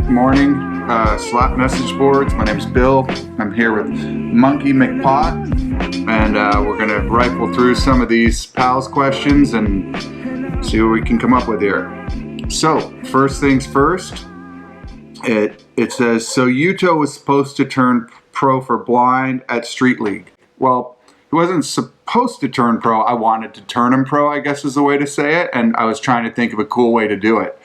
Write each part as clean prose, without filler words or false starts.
morning, Slap Message Boards. My name's Bill. I'm here with Monkey McPot, and we're going to rifle through some of these pals questions and see what we can come up with here. So, first things first, it says, so Yuto was supposed to turn pro for blind at Street League. Well, he wasn't supposed to turn pro. I wanted to turn him pro, I guess is the way to say it, and I was trying to think of a cool way to do it.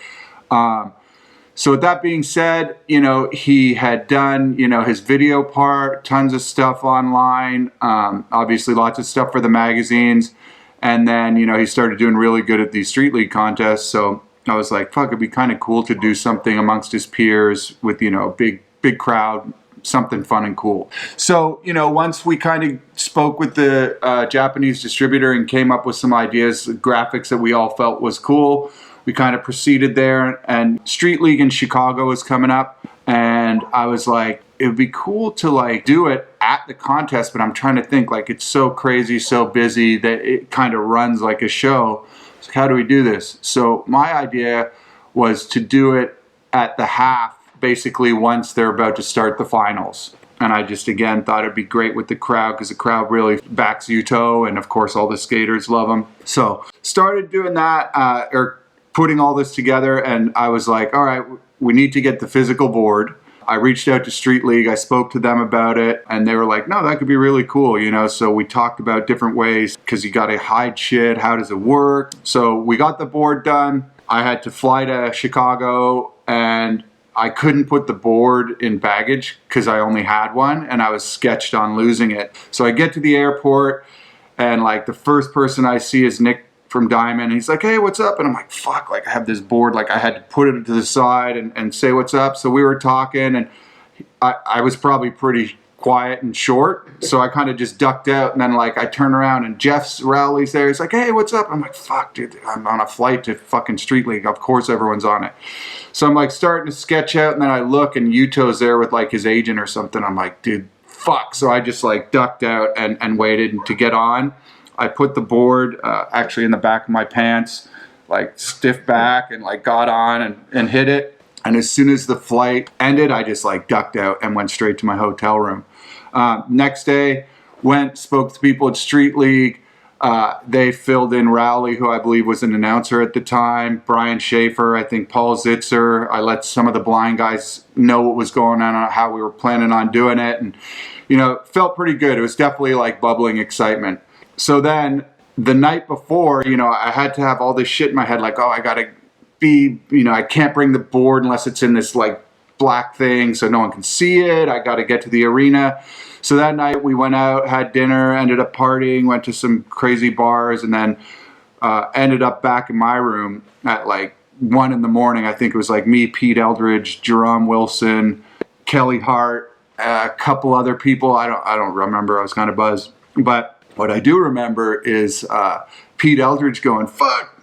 So with that being said, he had done, his video part, tons of stuff online, obviously lots of stuff for the magazines. And then, he started doing really good at these Street League contests. So I was like, fuck, it'd be kind of cool to do something amongst his peers with, big crowd, something fun and cool. So, once we kind of spoke with the Japanese distributor and came up with some ideas, graphics that we all felt was cool, we kind of proceeded there, and Street League in Chicago was coming up, and I was like, it would be cool to do it at the contest, but I'm trying to think, it's so crazy, so busy that it kind of runs like a show. So how do we do this? So my idea was to do it at the half, basically once they're about to start the finals. And I just, again, thought it'd be great with the crowd because the crowd really backs Yuto, and of course all the skaters love him. So started doing that, putting all this together, and I was like, all right, we need to get the physical board. I reached out to Street League, I spoke to them about it, and they were like, no, that could be really cool, so we talked about different ways, because you gotta hide shit, how does it work? So we got the board done. I had to fly to Chicago, and I couldn't put the board in baggage, because I only had one, and I was sketched on losing it. So I get to the airport, and the first person I see is Nick from Diamond, and he's like, hey, what's up? And I'm like, fuck, I have this board, I had to put it to the side and say what's up. So we were talking, and I was probably pretty quiet and short, so I kind of just ducked out, and then I turn around and Jeff's Rowley's there. He's like, hey, what's up? I'm like, fuck, dude, I'm on a flight to fucking Street League. Of course everyone's on it. So I'm starting to sketch out, and then I look, and Yuto's there with his agent or something. I'm like, dude, fuck. So I just ducked out and waited to get on. I put the board actually in the back of my pants, stiff back, and got on and hit it. And as soon as the flight ended, I just ducked out and went straight to my hotel room. Next day, spoke to people at Street League. They filled in Rowley, who I believe was an announcer at the time, Brian Schaefer, I think Paul Zitzer. I let some of the blind guys know what was going on, how we were planning on doing it. And, it felt pretty good. It was definitely bubbling excitement. So then the night before, I had to have all this shit in my head, oh, I gotta be, I can't bring the board unless it's in this black thing so no one can see it. I gotta get to the arena. So that night we went out, had dinner, ended up partying, went to some crazy bars, and then ended up back in my room at 1 in the morning. I think it was me, Pete Eldridge, Jerome Wilson, Kelly Hart, a couple other people. I don't remember. I was kind of buzzed, but what I do remember is Pete Eldridge going, fuck,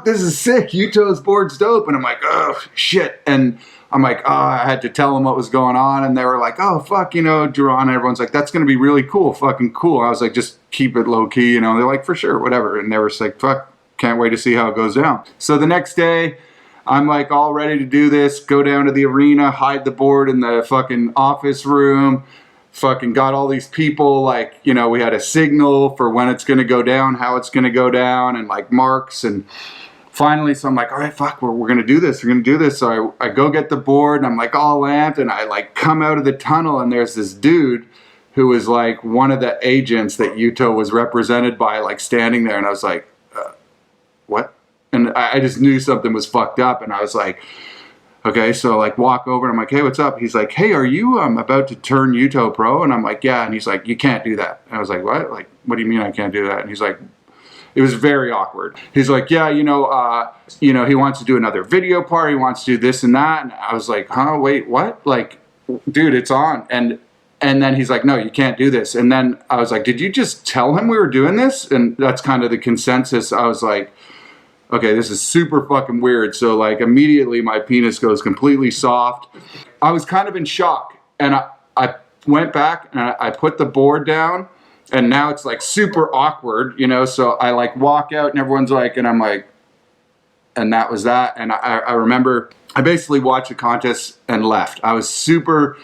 this is sick. Yuto's board's dope. And I'm like, oh, shit. And I'm like, oh, I had to tell them what was going on. And they were like, oh, fuck, Duran. And everyone's like, that's going to be really cool, fucking cool. I was like, just keep it low key. They're like, for sure, whatever. And they were just like, fuck, can't wait to see how it goes down. So the next day, I'm all ready to do this, go down to the arena, hide the board in the fucking office room. Fucking got all these people, we had a signal for when it's going to go down, how it's going to go down, and marks. And finally, so I'm like, all right, fuck, we're going to do this. We're going to do this. So I go get the board, and I'm all amped, and I come out of the tunnel, and there's this dude who was one of the agents that Yuto was represented by, standing there. And I was like, what? And I just knew something was fucked up. And I was like, okay, so walk over, and I'm like, hey, what's up? He's like, hey, are you about to turn Yuto pro? And I'm like, yeah. And he's like, you can't do that. And I was like, what? What do you mean I can't do that? And he's like, it was very awkward. He's like, yeah, he wants to do another video part. He wants to do this and that. And I was like, huh, wait, what? Dude, it's on. And then he's like, no, you can't do this. And then I was like, did you just tell him we were doing this? And that's kind of the consensus. I was like, okay, this is super fucking weird. So immediately my penis goes completely soft. I was kind of in shock, and I went back and I put the board down, and now it's super awkward, so I walk out, and everyone's and I'm like, and that was that. And I remember I basically watched the contest and left. I was super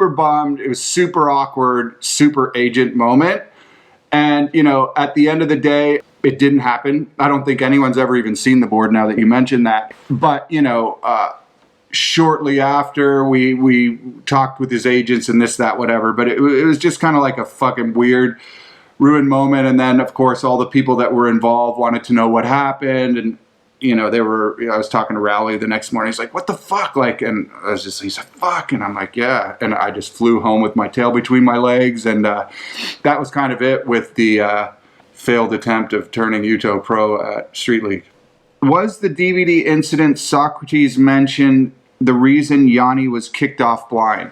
bummed. It was super awkward, super agent moment. And, you know, at the end of the day, it didn't happen. I don't think anyone's ever even seen the board now that you mentioned that. But, you know, shortly after, we talked with his agents and this, that, whatever. But it was just kind of like a fucking weird, ruined moment. And then, of course, all the people that were involved wanted to know what happened. And, you know, I was talking to Rowley the next morning. He's like, what the fuck? Like, and he's like, fuck. And I'm like, yeah. And I just flew home with my tail between my legs. And that was kind of it with the failed attempt of turning Yuto pro at Street League. Was the DVD incident Socrates mentioned the reason Yanni was kicked off blind?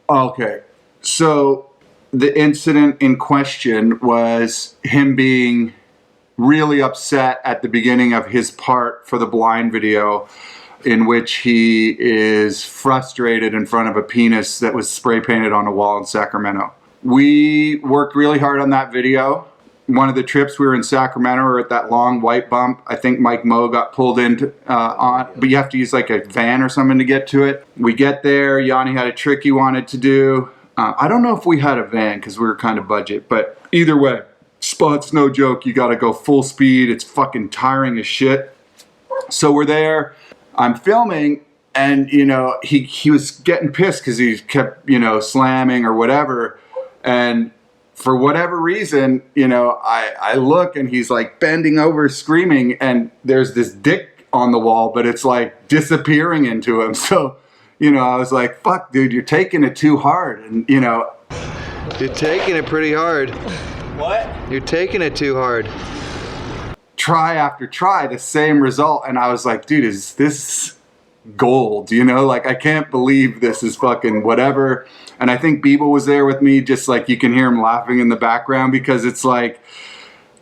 Okay. So the incident in question was him being really upset at the beginning of his part for the blind video, in which he is frustrated in front of a penis that was spray painted on a wall in Sacramento. We worked really hard on that video. One of the trips we were in Sacramento, we were at that long white bump. I think Mike Moe got pulled into on, but you have to use like a van or something to get to it. We get there, Yanni had a trick he wanted to do. I don't know if we had a van because we were kind of budget, but either way, spot's no joke. You got to go full speed. It's fucking tiring as shit. So we're there. I'm filming, and you know he was getting pissed because he kept slamming or whatever, and for whatever reason, you know, I look and he's like bending over screaming, and there's this dick on the wall, but it's like disappearing into him. So, you know, I was like, fuck, dude, you're taking it too hard. And, you know, you're taking it pretty hard. What? You're taking it too hard. Try after try, the same result. And I was like, dude, is this gold? You know, like, I can't believe this is fucking whatever. And I think Beeble was there with me, just like you can hear him laughing in the background, because it's like,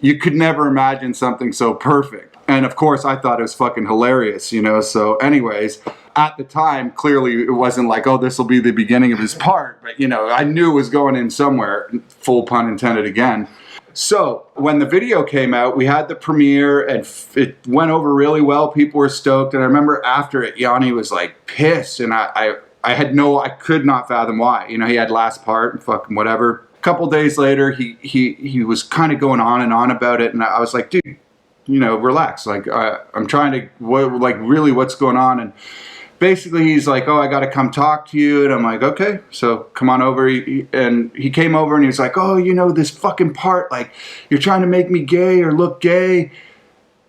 you could never imagine something so perfect. And of course, I thought it was fucking hilarious, you know? So anyways, at the time, clearly it wasn't like, oh, this will be the beginning of his part. But, you know, I knew it was going in somewhere, full pun intended again. So when the video came out, we had the premiere and it went over really well. People were stoked. And I remember after it, Yanni was like pissed. And I could not fathom why. You know, he had last part and fucking whatever. A couple days later, he was kind of going on and on about it. And I was like, dude, you know, relax. Like, I'm trying to, really what's going on? And basically he's like, oh, I got to come talk to you. And I'm like, okay, so come on over. And he came over and he was like, oh, you know, this fucking part, like, you're trying to make me gay or look gay.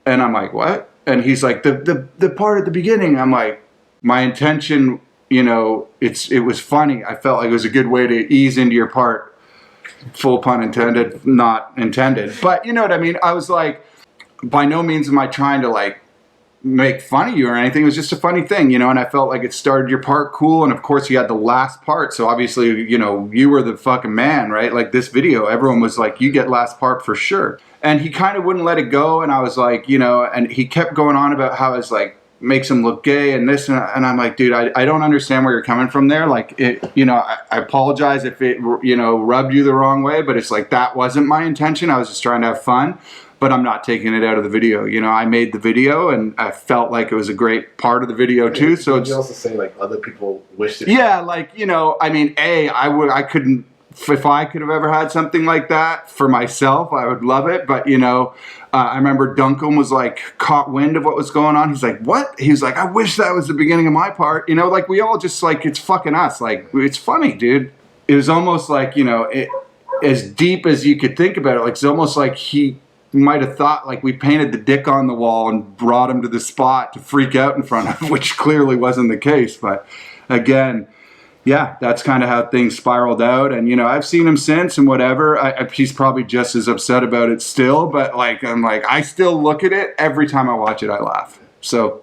And I'm like, what? And he's like, the part at the beginning. I'm like, my intention, you know, it was funny. I felt like it was a good way to ease into your part. Full pun intended, not intended. But you know what I mean? I was like, by no means am I trying to like make fun of you or anything. It was just a funny thing, you know, and I felt like it started your part cool. And of course you had the last part. So obviously, you know, you were the fucking man, right? Like this video, everyone was like, you get last part for sure. And he kind of wouldn't let it go. And I was like, you know, and he kept going on about how it's like, makes him look gay and this, and I'm like, dude, I don't understand where you're coming from there. Like, it, you know, I apologize if it, you know, rubbed you the wrong way, but it's like, that wasn't my intention. I was just trying to have fun, but I'm not taking it out of the video. You know, I made the video and I felt like it was a great part of the video too. So did you also say like other people wished it? Yeah, like, you know, I mean, I couldn't, if I could have ever had something like that for myself, I would love it. But, you know, I remember Duncan was like caught wind of what was going on. He's like, what? He was like, I wish that was the beginning of my part. You know, like we all just like, it's fucking us. Like, it's funny, dude. It was almost like, you know, as deep as you could think about it. Like, it's almost like he might have thought like we painted the dick on the wall and brought him to the spot to freak out in front of him, which clearly wasn't the case. But again, yeah, that's kind of how things spiraled out. And, you know, I've seen him since and whatever. He's probably just as upset about it still. But, like, I'm like, I still look at it. Every time I watch it, I laugh. So,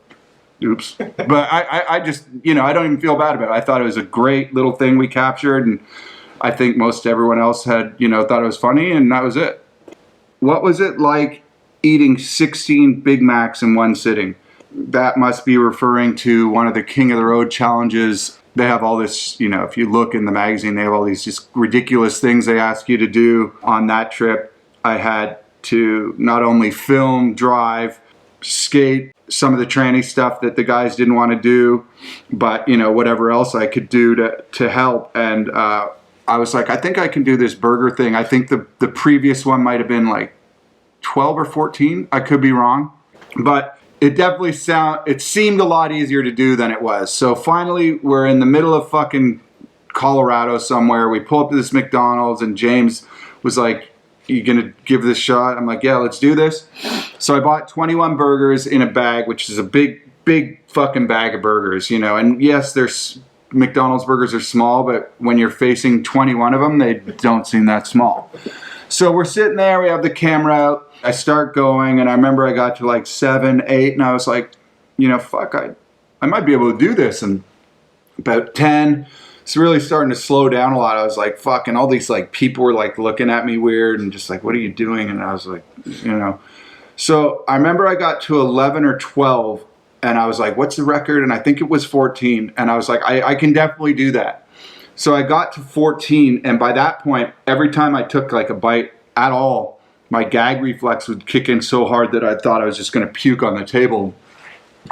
oops. But I just, you know, I don't even feel bad about it. I thought it was a great little thing we captured. And I think most everyone else had, you know, thought it was funny. And that was it. What was it like eating 16 Big Macs in one sitting? That must be referring to one of the King of the Road challenges. They have all this, you know, if you look in the magazine, they have all these just ridiculous things they ask you to do. On that trip, I had to not only film, drive, skate some of the tranny stuff that the guys didn't want to do, but you know, whatever else I could do to help. And I was like, I think I can do this burger thing. I think the previous one might have been like 12 or 14. I could be wrong, but it definitely seemed a lot easier to do than it was. So finally, we're in the middle of fucking Colorado somewhere. We pull up to this McDonald's, and James was like, "You gonna give this a shot?" I'm like, "Yeah, let's do this." So I bought 21 burgers in a bag, which is a big fucking bag of burgers, you know. And yes, there's McDonald's burgers are small, but when you're facing 21 of them, they don't seem that small. So we're sitting there, we have the camera out. I start going, and I remember I got to like 7, 8, and I was like, you know, fuck, I might be able to do this. And about 10, it's really starting to slow down a lot. I was like, fuck, and all these like people were like looking at me weird and just like, what are you doing? And I was like, you know. So I remember I got to 11 or 12, and I was like, what's the record? And I think it was 14. And I was like, I can definitely do that. So I got to 14, and by that point, every time I took like a bite at all, my gag reflex would kick in so hard that I thought I was just going to puke on the table.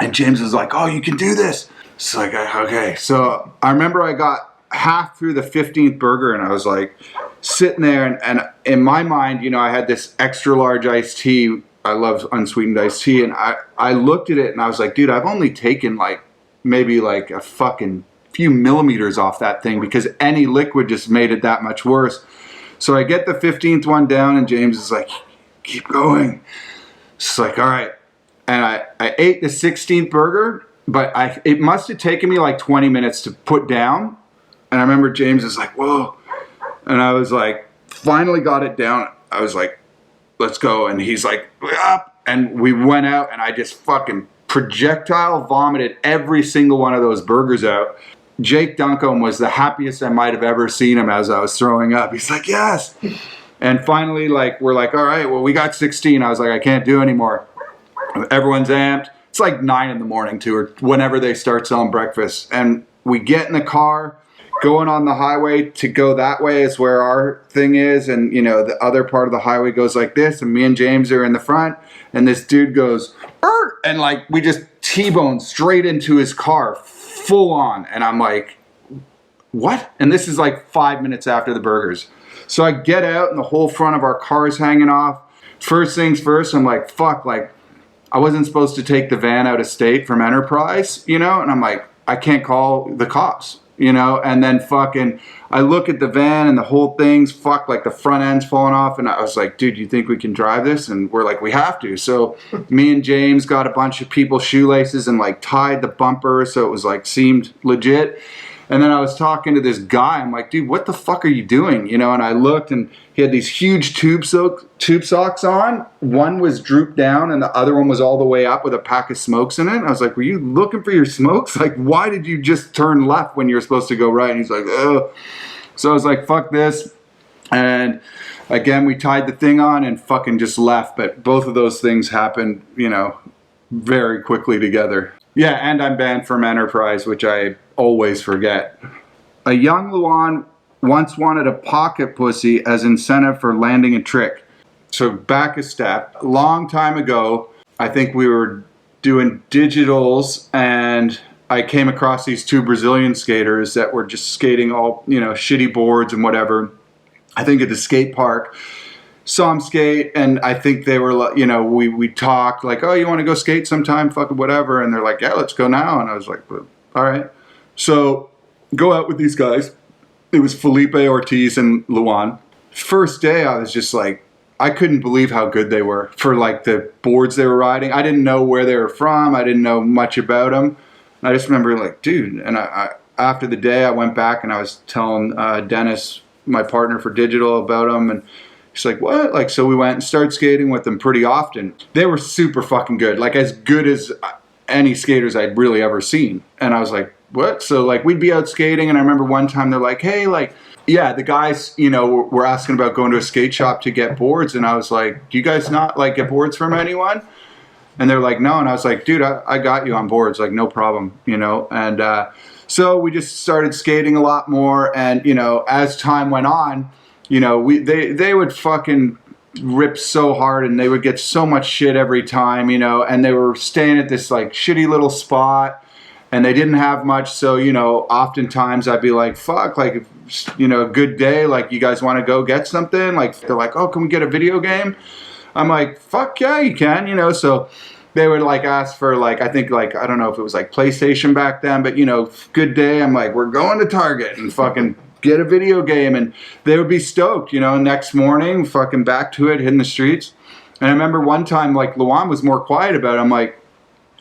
And James was like, oh, you can do this. It's like, okay. So I remember I got half through the 15th burger, and I was like sitting there, and in my mind, you know, I had this extra large iced tea. I love unsweetened iced tea. And I looked at it and I was like, dude, I've only taken like maybe like a fucking few millimeters off that thing, because any liquid just made it that much worse. So I get the 15th one down, and James is like, keep going. It's like, all right. And I ate the 16th burger, but it must have taken me like 20 minutes to put down. And I remember James is like, whoa. And I was like, finally got it down. I was like, let's go. And he's like, up. And we went out, and I just fucking projectile vomited every single one of those burgers out. Jake Duncombe was the happiest I might have ever seen him as I was throwing up. He's like, yes. And finally, like, we're like, all right, well, we got 16. I was like, I can't do anymore. Everyone's amped. It's like 9 in the morning too, or whenever they start selling breakfast. And we get in the car, going on the highway. To go that way is where our thing is, and you know, the other part of the highway goes like this, and me and James are in the front, and this dude goes, "Er!" And like we just T-boned straight into his car, full on. And I'm like, what? And this is like 5 minutes after the burgers. So I get out, and the whole front of our car is hanging off. First things first, I'm like, fuck, like I wasn't supposed to take the van out of state from Enterprise, you know? And I'm like, I can't call the cops, you know? And then fucking, I look at the van, and the whole thing's fucked, like the front end's falling off. And I was like, dude, you think we can drive this? And we're like, we have to. So me and James got a bunch of people's shoelaces and like tied the bumper, so it was like seemed legit. And then I was talking to this guy. I'm like, dude, what the fuck are you doing? You know, and I looked, and he had these huge tube socks on. One was drooped down, and the other one was all the way up with a pack of smokes in it. And I was like, were you looking for your smokes? Like, why did you just turn left when you're supposed to go right? And he's like, oh. So I was like, fuck this. And again, we tied the thing on and fucking just left. But both of those things happened, you know, very quickly together. Yeah, and I'm banned from Enterprise, which I always forget. A young Luan once wanted a pocket pussy as incentive for landing a trick. So back a step. A long time ago, I think we were doing digitals, and I came across these 2 Brazilian skaters that were just skating all, you know, shitty boards and whatever. I think at the skate park. Saw them skate, and I think they were, you know, we talked like, oh, you want to go skate sometime, fucking whatever. And they're like, yeah, let's go now. And I was like, all right. So go out with these guys. It was Felipe Ortiz and Luan. First day, I was just like, I couldn't believe how good they were for like the boards they were riding. I didn't know where they were from. I didn't know much about them. And I just remember like, dude. And I after the day, I went back and I was telling Dennis, my partner for digital, about them. And he's like, what? Like, so we went and started skating with them pretty often. They were super fucking good. Like as good as any skaters I'd really ever seen. And I was like, what? So like we'd be out skating, and I remember one time they're like, hey, like, yeah, the guys, you know, were asking about going to a skate shop to get boards. And I was like, do you guys not like get boards from anyone? And they're like, no. And I was like, dude, I got you on boards, like no problem, you know? And so we just started skating a lot more. And, you know, as time went on, you know, they would fucking rip so hard, and they would get so much shit every time, you know, and they were staying at this like shitty little spot, and they didn't have much, so, you know, oftentimes I'd be like, fuck, like, you know, good day, like, you guys want to go get something? Like, they're like, oh, can we get a video game? I'm like, fuck yeah, you can, you know. So they would like ask for like, I think like, I don't know if it was like PlayStation back then, but, you know, good day, I'm like, we're going to Target and fucking get a video game, and they would be stoked, you know. Next morning, fucking back to it, hitting the streets. And I remember one time, like, Luan was more quiet about it.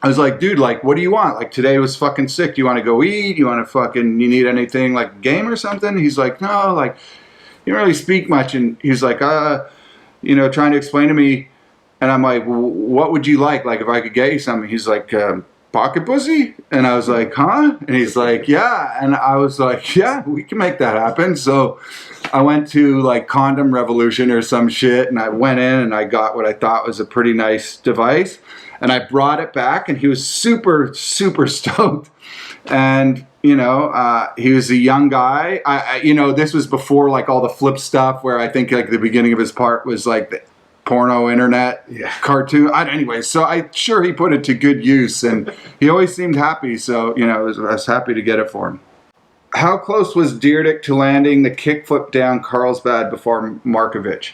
I was like, dude, like, what do you want? Like, today was fucking sick. Do you want to go eat? You want to fucking, you need anything, like a game or something? He's like, no, like, you don't really speak much. And he's like, you know, trying to explain to me. And I'm like, well, what would you like? Like, if I could get you something? He's like, pocket pussy? And I was like, huh? And he's like, yeah. And I was like, yeah, we can make that happen. So I went to like Condom Revolution or some shit, and I went in and I got what I thought was a pretty nice device. And I brought it back, and he was super, super stoked. And, you know, he was a young guy. You know, this was before like all the flip stuff, where I think like the beginning of his part was like the porno internet cartoon. Anyway, so I'm sure he put it to good use, and he always seemed happy. So, you know, I was happy to get it for him. How close was Deerdick to landing the kickflip down Carlsbad before Markovic?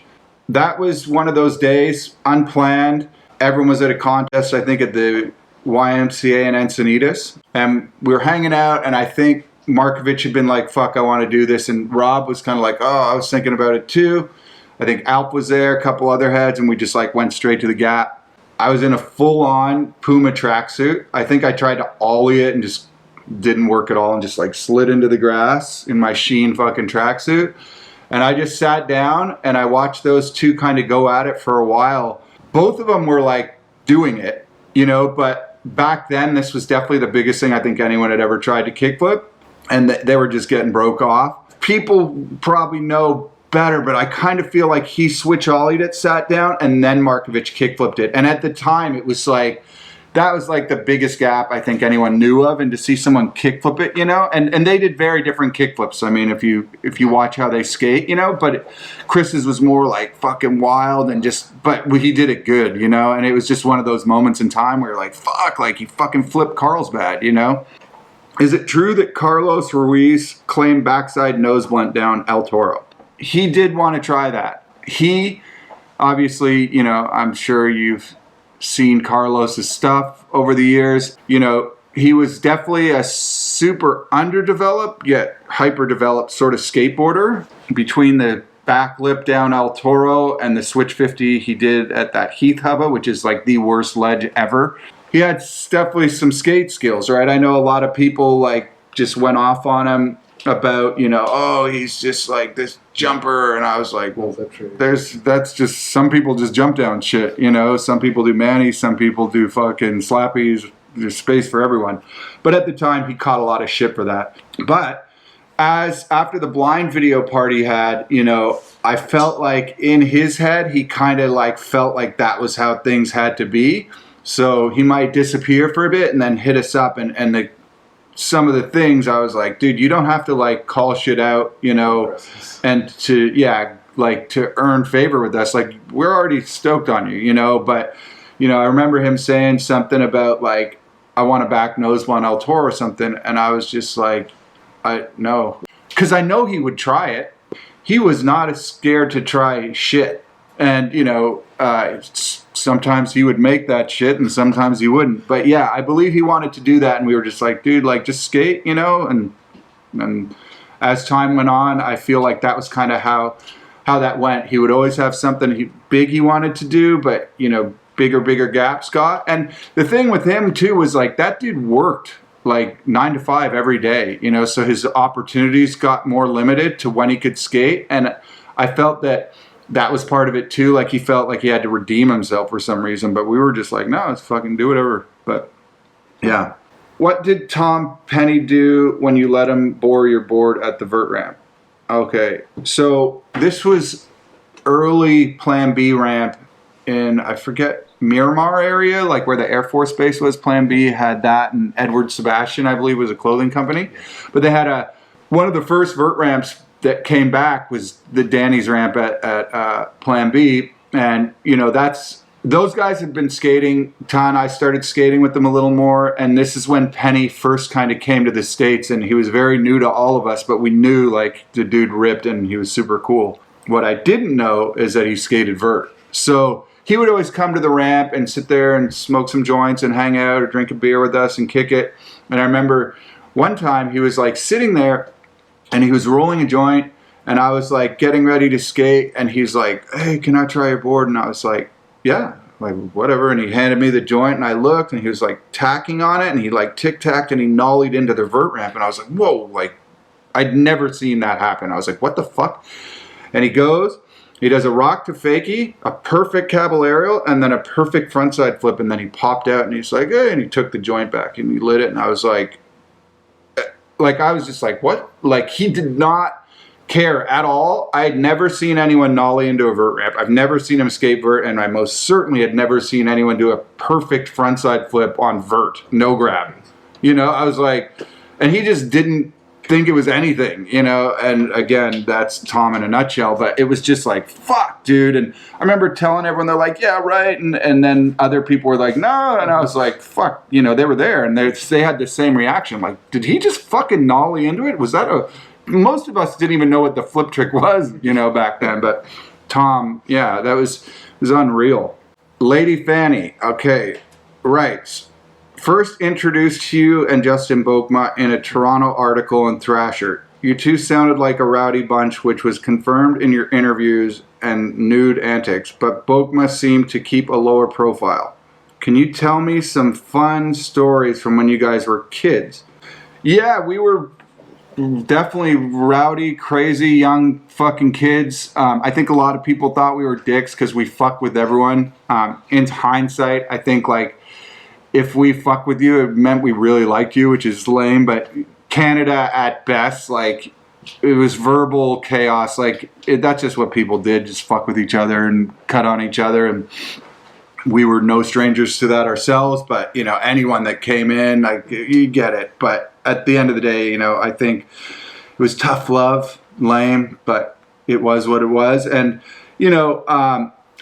That was one of those days, unplanned. Everyone was at a contest, I think, at the YMCA in Encinitas. And we were hanging out, and I think Markovic had been like, fuck, I want to do this. And Rob was kind of like, oh, I was thinking about it too. I think Alp was there, a couple other heads, and we just like went straight to the gap. I was in a full-on Puma tracksuit. I think I tried to ollie it and just didn't work at all, and just like slid into the grass in my sheen fucking tracksuit. And I just sat down, and I watched those two kind of go at it for a while. Both of them were like doing it, you know, but back then this was definitely the biggest thing I think anyone had ever tried to kickflip, and they were just getting broke off. People probably know better, but I kind of feel like he switch ollied it, sat down, and then Markovic kickflipped it. And at the time it was like, that was like the biggest gap I think anyone knew of, and to see someone kickflip it, you know, and they did very different kickflips. I mean, if you watch how they skate, you know, but Chris's was more like fucking wild and just, but he did it good, you know, and it was just one of those moments in time where you're like, fuck, like he fucking flipped Carlsbad, you know. Is it true that Carlos Ruiz claimed backside nose blunt down El Toro? He did want to try that. He obviously, you know, I'm sure you've seen Carlos's stuff over the years. You know, he was definitely a super underdeveloped yet hyper-developed sort of skateboarder. Between the back lip down El Toro and the switch 50 he did at that Heath Hubba, which is like the worst ledge ever, he had definitely some skate skills, right? I know a lot of people like just went off on him about, you know, oh, he's just like this jumper, and I was like, well, that's just, some people just jump down shit, you know. Some people do manis, some people do fucking slappies. There's space for everyone. But at the time, he caught a lot of shit for that. But after the blind video party had, you know, I felt like in his head, he kind of like felt like that was how things had to be. So he might disappear for a bit and then hit us up, and some of the things I was like, dude, you don't have to like call shit out, you know, and to, yeah, like to earn favor with us. Like, we're already stoked on you, you know. But, you know, I remember him saying something about like, I want to back nose blunt El Toro or something. And I was just like, no, because I know he would try it. He was not as scared to try shit. And, you know, sometimes he would make that shit and sometimes he wouldn't. But yeah, I believe he wanted to do that, and we were just like, dude, like, just skate, you know. And as time went on, I feel like that was kind of how that went. He would always have something big he wanted to do, but, you know, bigger gaps got. And the thing with him too was like, that dude worked like 9 to 5 every day, you know, so his opportunities got more limited to when he could skate. And I felt that was part of it too. Like, he felt like he had to redeem himself for some reason, but we were just like, no, let's fucking do whatever. But yeah. What did Tom Penny do when you let him bore your board at the vert ramp? Okay, so this was early Plan B ramp in, I forget, Miramar area, like where the Air Force Base was. Plan B had that, and Edward Sebastian, I believe, was a clothing company. But they had one of the first vert ramps that came back was the Danny's ramp at Plan B, And, you know, those guys had been skating a ton. I started skating with them a little more, and this is when Penny first kind of came to the States, and he was very new to all of us, but we knew, like, the dude ripped and he was super cool. What I didn't know is that he skated vert. So he would always come to the ramp and sit there and smoke some joints and hang out or drink a beer with us and kick it. And I remember one time he was like sitting there and he was rolling a joint, and I was like getting ready to skate, and he's like, "Hey, can I try your board?" And I was like, "Yeah, like whatever." And he handed me the joint, and I looked, and he was like tacking on it, and he like tic-tacked and he nollied into the vert ramp, and I was like, whoa, like I'd never seen that happen. I was like, what the fuck? And he goes, he does a rock to fakie, a perfect caballerial, and then a perfect frontside flip, and then he popped out, and he's like, hey, and he took the joint back, and he lit it, and I was like I was just like, what? Like, he did not care at all. I had never seen anyone nollie into a vert ramp. I've never seen him skate vert, and I most certainly had never seen anyone do a perfect frontside flip on vert, no grab. You know, I was like, and he just didn't think it was anything, you know, and again, that's Tom in a nutshell, but it was just like, fuck, dude. And I remember telling everyone, they're like, yeah, right, and then other people were like, no, and I was like, fuck, you know, they were there, and they had the same reaction, like, did he just fucking nollie into it? Was that most of us didn't even know what the flip trick was, you know, back then, but Tom, yeah, it was unreal. Lady Fanny, okay, right. First introduced to you and Justin Bokma in a Toronto article in Thrasher. You two sounded like a rowdy bunch, which was confirmed in your interviews and nude antics, but Bokma seemed to keep a lower profile. Can you tell me some fun stories from when you guys were kids? Yeah, we were definitely rowdy, crazy, young fucking kids. I think a lot of people thought we were dicks because we fucked with everyone. In hindsight, I think, like, if we fuck with you, it meant we really liked you, which is lame, but Canada at best, like, it was verbal chaos. Like, that's just what people did, just fuck with each other and cut on each other, and we were no strangers to that ourselves, but, you know, anyone that came in, like, you get it. But at the end of the day, you know, I think it was tough love, lame, but it was what it was. And, you know,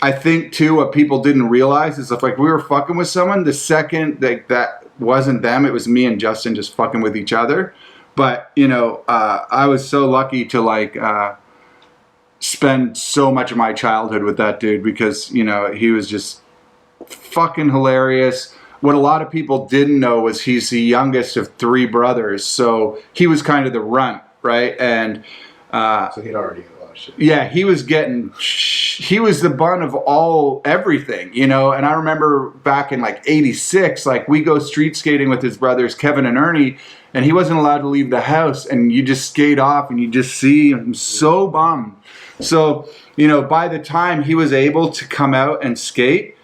I think, too, what people didn't realize is if, like, we were fucking with someone, the second that wasn't them, it was me and Justin just fucking with each other. But, you know, I was so lucky to, like, spend so much of my childhood with that dude because, you know, he was just fucking hilarious. What a lot of people didn't know was he's the youngest of 3 brothers, so he was kind of the runt, right? And so he'd already shit. Yeah, he was the bun of everything, you know. And I remember back in like '86, like we go street skating with his brothers Kevin and Ernie, and he wasn't allowed to leave the house, and you just skate off and you just see him so bummed. So, you know, by the time he was able to come out and skate,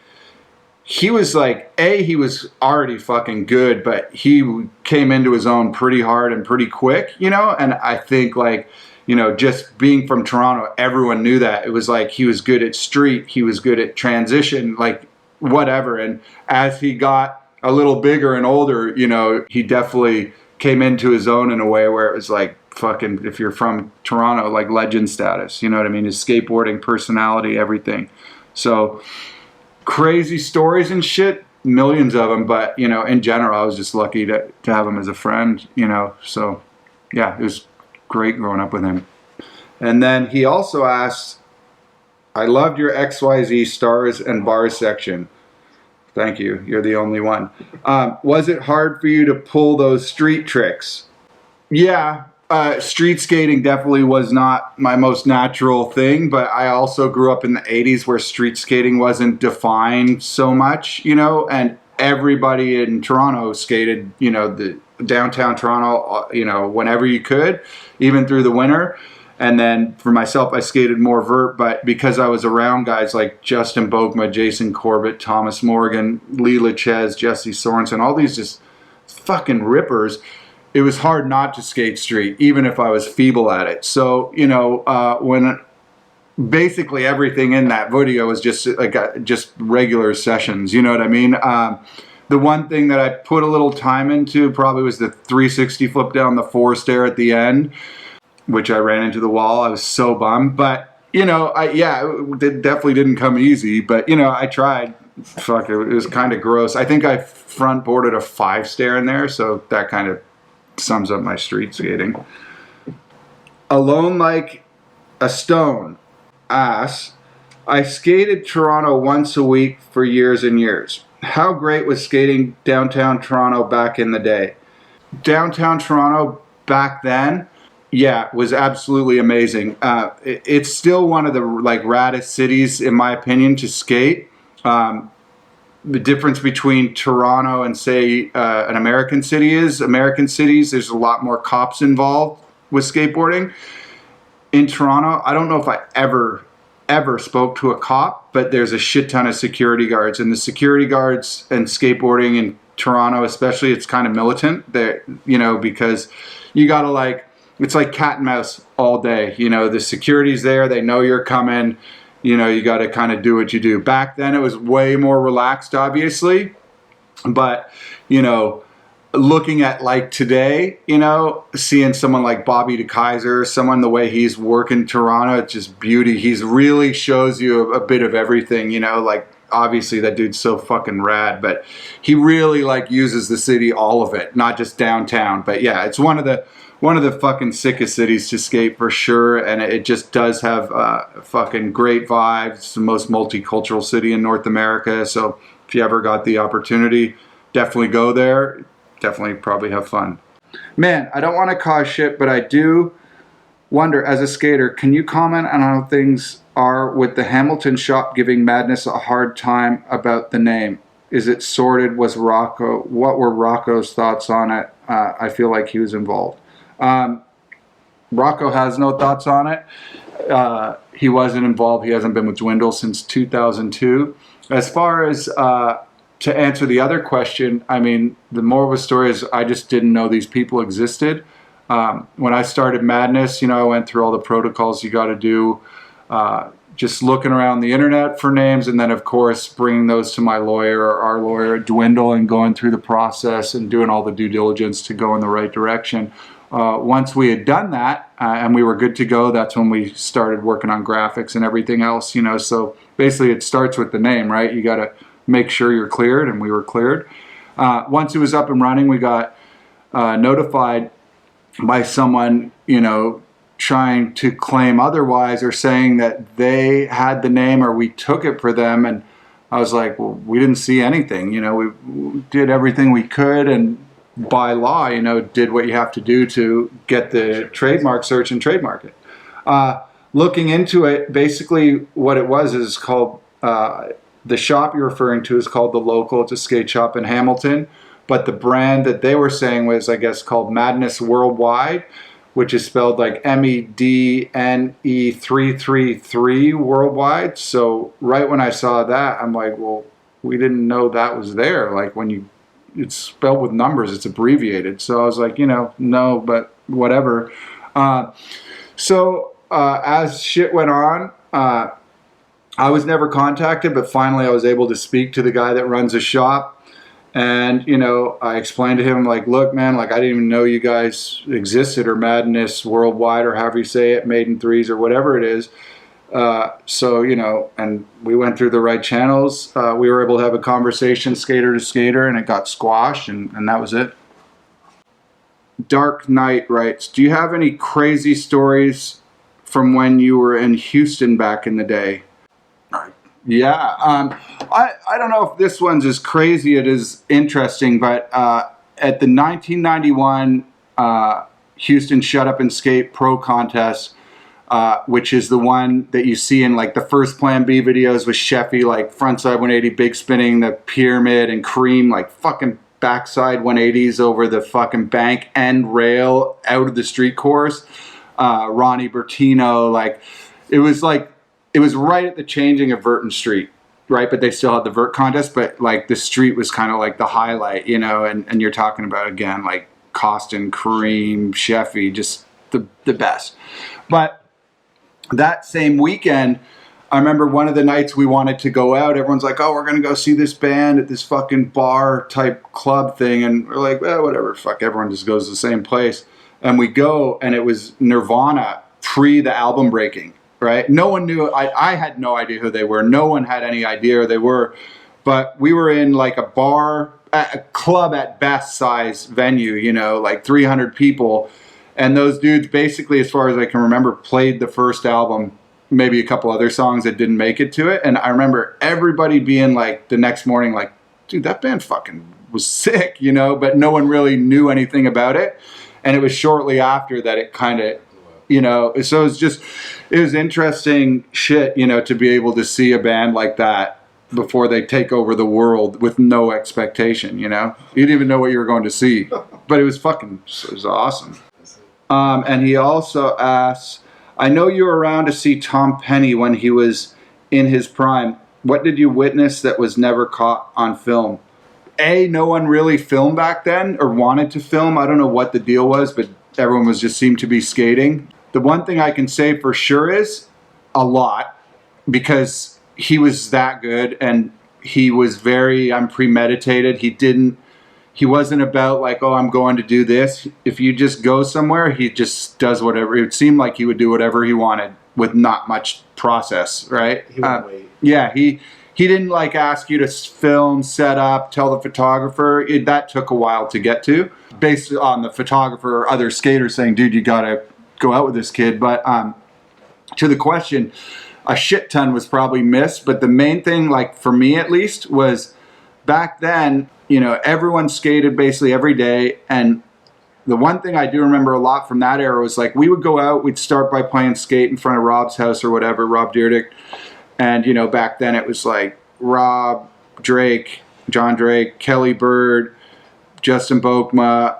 he was like, he was already fucking good, but he came into his own pretty hard and pretty quick, you know. And I think, like, you know, just being from Toronto, everyone knew that. It was like he was good at street, he was good at transition, like whatever. And as he got a little bigger and older, you know, he definitely came into his own in a way where it was like, fucking, if you're from Toronto, like legend status, you know what I mean? His skateboarding, personality, everything. So crazy stories and shit, millions of them. But, you know, in general, I was just lucky to have him as a friend, you know. So yeah, it was great growing up with him. And then he also asked, I loved your XYZ stars and bars section. Thank you. You're the only one. Was it hard for you to pull those street tricks? Yeah, street skating definitely was not my most natural thing, but I also grew up in the 80s where street skating wasn't defined so much, you know, and everybody in Toronto skated, you know, the downtown Toronto, you know, whenever you could, even through the winter. And then for myself, I skated more vert, but because I was around guys like Justin Bokma, Jason Corbett, Thomas Morgan, Lee Lechez, Jesse Sorensen, all these just fucking rippers, it was hard not to skate street, even if I was feeble at it. So, you know, when basically everything in that video was just like just regular sessions, you know what I mean? The one thing that I put a little time into probably was the 360 flip down the 4 stair at the end, which I ran into the wall. I was so bummed. But you know, it definitely didn't come easy, but you know, I tried. Fuck, it was kind of gross. I think I front boarded a 5-stair in there, so that kind of sums up my street skating. Alone like a stone asks, I skated Toronto once a week for years and years. How great was skating downtown Toronto back in the day? Downtown Toronto back then, yeah, was absolutely amazing. It's still one of the like raddest cities, in my opinion, to skate. The difference between Toronto and say an American city is American cities, there's a lot more cops involved with skateboarding. In Toronto, I don't know if I ever spoke to a cop, but there's a shit ton of security guards, and the security guards and skateboarding in Toronto especially, it's kind of militant there, you know, because you gotta like, it's like cat and mouse all day. You know, the security's there, they know you're coming, you know, you gotta kind of do what you do. Back then it was way more relaxed, obviously, but you know, looking at like today, you know, seeing someone like Bobby DeKaiser, someone the way he's working Toronto, it's just beauty. He's really shows you a bit of everything, you know, like obviously that dude's so fucking rad, but he really like uses the city, all of it, not just downtown. But yeah, it's one of the fucking sickest cities to skate for sure, and it just does have fucking great vibes. It's the most multicultural city in North America, so if you ever got the opportunity, definitely go there. Definitely probably have fun. Man, I don't want to cause shit, but I do wonder, as a skater, can you comment on how things are with the Hamilton shop giving Madness a hard time about the name? Is it sorted? What were Rocco's thoughts on it? I feel like he was involved. Rocco has no thoughts on it. He wasn't involved. He hasn't been with Dwindle since 2002. As far as to answer the other question, I mean, the moral of the story is I just didn't know these people existed. When I started Madness, you know, I went through all the protocols you got to do, just looking around the internet for names, and then of course bringing those to my lawyer or our lawyer at Dwindle and going through the process and doing all the due diligence to go in the right direction. Once we had done that and we were good to go, that's when we started working on graphics and everything else, you know. So basically it starts with the name, right? You got to make sure you're cleared, and we were cleared. Once it was up and running, we got notified by someone, you know, trying to claim otherwise or saying that they had the name or we took it for them. And I was like, well, we didn't see anything. You know, we did everything we could, and by law, you know, did what you have to do to get the trademark search and trademark it. Looking into it, basically what it was is called, the shop you're referring to is called The Local. It's a skate shop in Hamilton. But the brand that they were saying was, I guess, called Madness Worldwide, which is spelled like MEDNE333 worldwide. So right when I saw that, I'm like, well, we didn't know that was there. Like when it's spelled with numbers, it's abbreviated. So I was like, you know, no, but whatever. So as shit went on, I was never contacted, but finally I was able to speak to the guy that runs the shop. And, you know, I explained to him, like, look, man, like, I didn't even know you guys existed, or Madness Worldwide, or however you say it, Maiden Threes, or whatever it is. So, you know, and we went through the right channels. We were able to have a conversation skater to skater, and it got squashed, and that was it. Dark Knight writes, do you have any crazy stories from when you were in Houston back in the day? Yeah, I don't know if this one's as crazy as it is interesting, but at the 1991 Houston Shut Up and Skate Pro Contest, which is the one that you see in like the first Plan B videos with Sheffy, like frontside 180, big spinning, the pyramid, and Cream, like fucking backside 180s over the fucking bank and rail out of the street course. Ronnie Bertino, like it was right at the changing of Vert and Street, right? But they still had the Vert contest, but like the street was kind of like the highlight, you know, and you're talking about, again, like Costin, Kareem, Sheffy, just the best. But that same weekend, I remember one of the nights we wanted to go out, everyone's like, oh, we're going to go see this band at this fucking bar type club thing. And we're like, well, whatever, fuck, everyone just goes to the same place. And we go, and it was Nirvana pre the album breaking. right? No one knew. I had no idea who they were. No one had any idea who they were. But we were in like a club at best size venue, you know, like 300 people. And those dudes basically, as far as I can remember, played the first album, maybe a couple other songs that didn't make it to it. And I remember everybody being like the next morning like, dude, that band fucking was sick, you know, but no one really knew anything about it. And it was shortly after that it kind of, you know, so it was interesting shit, you know, to be able to see a band like that before they take over the world with no expectation, you know? You didn't even know what you were going to see. But it was awesome. And he also asks, I know you were around to see Tom Penny when he was in his prime. What did you witness that was never caught on film? No one really filmed back then or wanted to film. I don't know what the deal was, but everyone just seemed to be skating. The one thing I can say for sure is a lot, because he was that good and he was very unpremeditated. He wasn't about like, oh, I'm going to do this. If you just go somewhere, he just does whatever. It seemed like he would do whatever he wanted with not much process, right? He would wait. Yeah, he didn't like ask you to film, set up, tell the photographer. That took a while to get to, based on the photographer or other skaters saying, dude, you got to go out with this kid. But to the question, a shit ton was probably missed, but the main thing, like for me at least, was back then, you know, everyone skated basically every day. And the one thing I do remember a lot from that era was like, we would go out, we'd start by playing skate in front of Rob's house or whatever, Rob Deerdick. And, you know, back then it was like Rob, Drake, John Drake, Kelly Bird, Justin Bokma,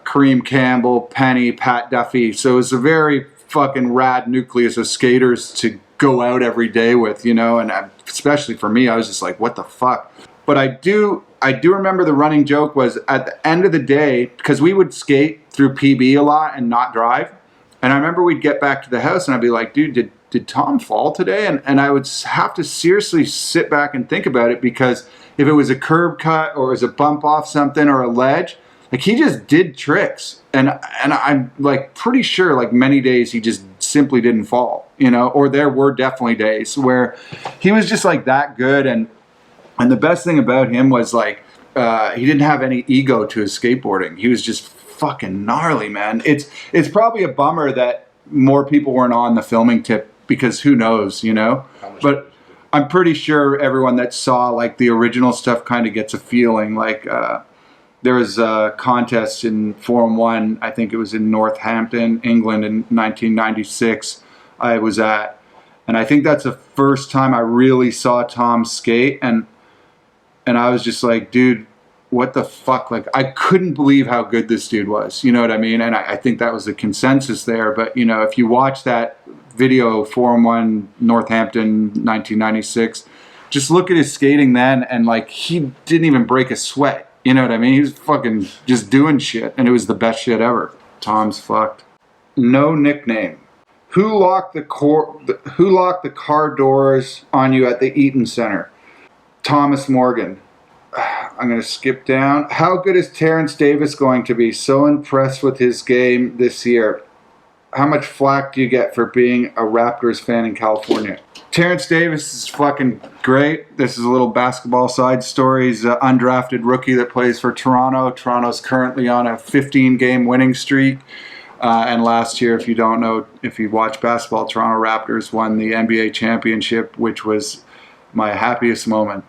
Kareem Campbell, Penny, Pat Duffy. So it was a very fucking rad nucleus of skaters to go out every day with, you know, and especially for me, I was just like, what the fuck? But I do remember the running joke was at the end of the day, because we would skate through PB a lot and not drive. And I remember we'd get back to the house and I'd be like, dude, did Tom fall today? And I would have to seriously sit back and think about it, because if it was a curb cut or it was a bump off something or a ledge, like he just did tricks. And I'm like pretty sure like many days he just simply didn't fall, you know, or there were definitely days where he was just like that good. And the best thing about him was like, he didn't have any ego to his skateboarding. He was just fucking gnarly, man. It's probably a bummer that more people weren't on the filming tip, because who knows, you know, but I'm pretty sure everyone that saw like the original stuff kind of gets a feeling like, there was a contest in Forum 1, I think it was in Northampton, England in 1996 I was at. And I think that's the first time I really saw Tom skate. And I was just like, dude, what the fuck? Like, I couldn't believe how good this dude was. You know what I mean? And I think that was the consensus there. But, you know, if you watch that video, Forum 1, Northampton, 1996, just look at his skating then. And, like, he didn't even break a sweat. You know what I mean? He was fucking just doing shit, and it was the best shit ever. Tom's fucked. No nickname. Who locked the car doors on you at the Eaton Center? Thomas Morgan. I'm going to skip down. How good is Terrence Davis going to be? So impressed with his game this year. How much flack do you get for being a Raptors fan in California? Terrence Davis is fucking great. This is a little basketball side story. He's an undrafted rookie that plays for Toronto. Toronto's currently on a 15-game winning streak. And last year, if you don't know, if you watch basketball, Toronto Raptors won the NBA championship, which was my happiest moment.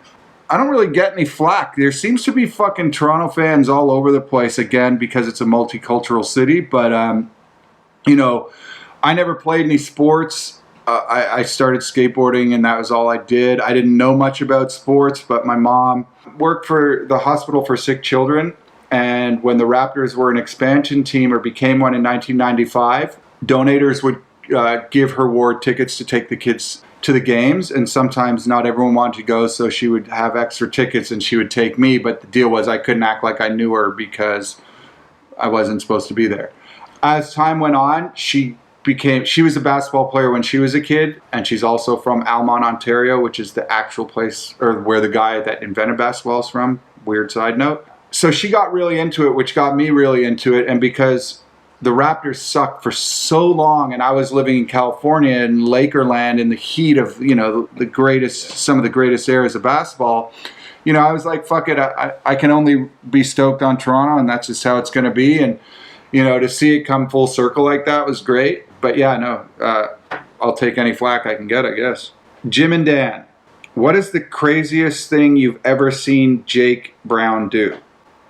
I don't really get any flack. There seems to be fucking Toronto fans all over the place, again, because it's a multicultural city. But, you know, I never played any sports. I started skateboarding and that was all I did. I didn't know much about sports, but my mom worked for the Hospital for Sick Children. And when the Raptors were an expansion team or became one in 1995, donators would give her ward tickets to take the kids to the games. And sometimes not everyone wanted to go, so she would have extra tickets and she would take me. But the deal was I couldn't act like I knew her because I wasn't supposed to be there. As time went on, she was a basketball player when she was a kid, and she's also from Almont, Ontario, which is the actual place or where the guy that invented basketball is from. Weird side note. So she got really into it, which got me really into it. And because the Raptors sucked for so long, and I was living in California in Lakerland in the heat of, you know, some of the greatest eras of basketball. You know, I was like, fuck it, I can only be stoked on Toronto, and that's just how it's going to be. And, you know, to see it come full circle like that was great. But yeah, no, I'll take any flack I can get, I guess. Jim and Dan, what is the craziest thing you've ever seen Jake Brown do?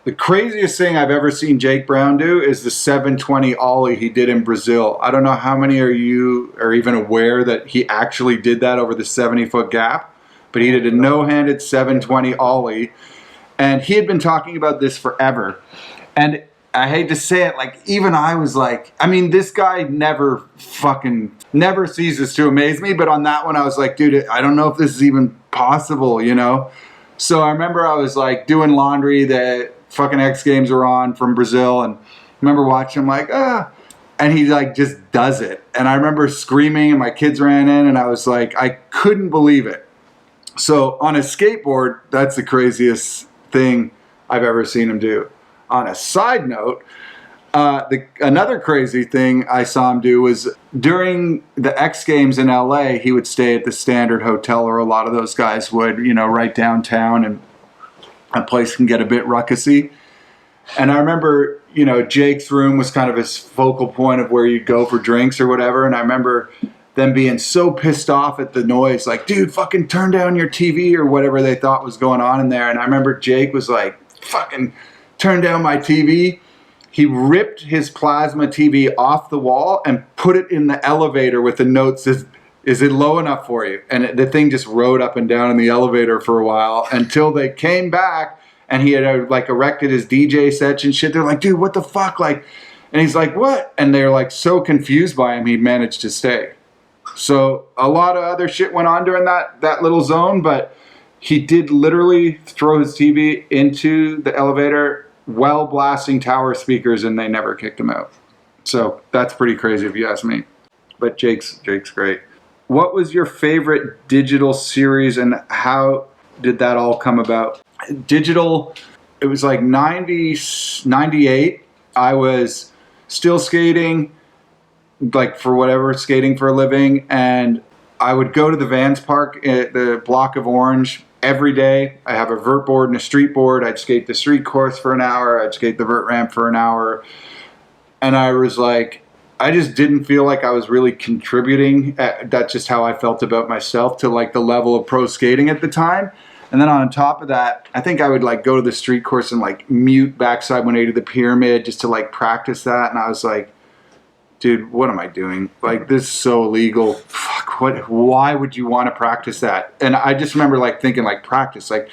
The craziest thing I've ever seen Jake Brown do is the 720 ollie he did in Brazil. I don't know how many of you are even aware that he actually did that over the 70-foot gap, but he did a no-handed 720 ollie, and he had been talking about this forever. And I hate to say it, like, even I was like, I mean, this guy never ceases to amaze me, but on that one I was like, dude, I don't know if this is even possible, you know? So I remember I was like doing laundry, the fucking X Games were on from Brazil, and I remember watching him like, and he like just does it. And I remember screaming, and my kids ran in, and I was like, I couldn't believe it. So on a skateboard, that's the craziest thing I've ever seen him do. On a side note, another crazy thing I saw him do was during the X Games in LA, he would stay at the Standard Hotel, or a lot of those guys would, you know, right downtown, and a place can get a bit ruckusy. And I remember, you know, Jake's room was kind of his focal point of where you'd go for drinks or whatever. And I remember them being so pissed off at the noise, like, dude, fucking turn down your TV or whatever they thought was going on in there. And I remember Jake was like, fucking turn down my TV. He ripped his plasma TV off the wall and put it in the elevator with the note says, is it low enough for you? And the thing just rode up and down in the elevator for a while until they came back, and he had like erected his DJ set and shit. They're like, dude, what the fuck? Like, and he's like, what? And they're like so confused by him, he managed to stay. So a lot of other shit went on during that little zone, but he did literally throw his TV into the elevator while blasting tower speakers, and they never kicked him out. So that's pretty crazy if you ask me. But Jake's great. What was your favorite digital series, and how did that all come about? Digital, it was like 98. I was still skating, like for whatever, skating for a living. And I would go to the Vans Park at the block of Orange every day. I have a vert board and a street board. I'd skate the street course for an hour. I'd skate the vert ramp for an hour. And I was like, I just didn't feel like I was really contributing. That's just how I felt about myself, to like the level of pro skating at the time. And then on top of that, I think I would like go to the street course and like mute backside 180 to the pyramid just to like practice that. And I was like, dude, what am I doing? Like, this is so illegal. Fuck, why would you want to practice that? And I just remember like thinking like, practice, like,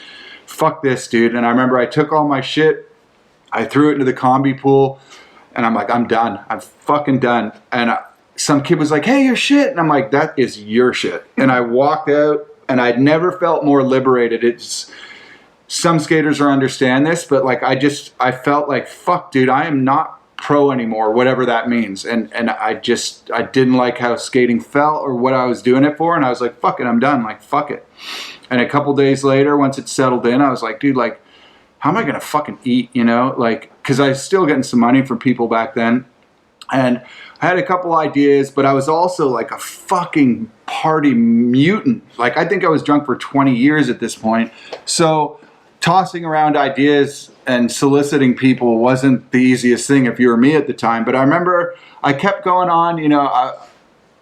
fuck this, dude. And I remember I took all my shit, I threw it into the combi pool, and I'm like, I'm done. I'm fucking done. And some kid was like, hey, your shit. And I'm like, that is your shit. And I walked out, and I'd never felt more liberated. It's, some skaters will understand this, but like, I felt like, fuck, dude, I am not pro anymore, whatever that means. And I didn't like how skating felt or what I was doing it for. And I was like, fuck it, I'm done. Like, fuck it. And a couple days later, once it settled in, I was like, dude, like, how am I going to fucking eat, you know? Like, because I was still getting some money from people back then. And I had a couple ideas, but I was also like a fucking party mutant. Like, I think I was drunk for 20 years at this point. So tossing around ideas and soliciting people wasn't the easiest thing if you were me at the time. But I remember I kept going on, you know,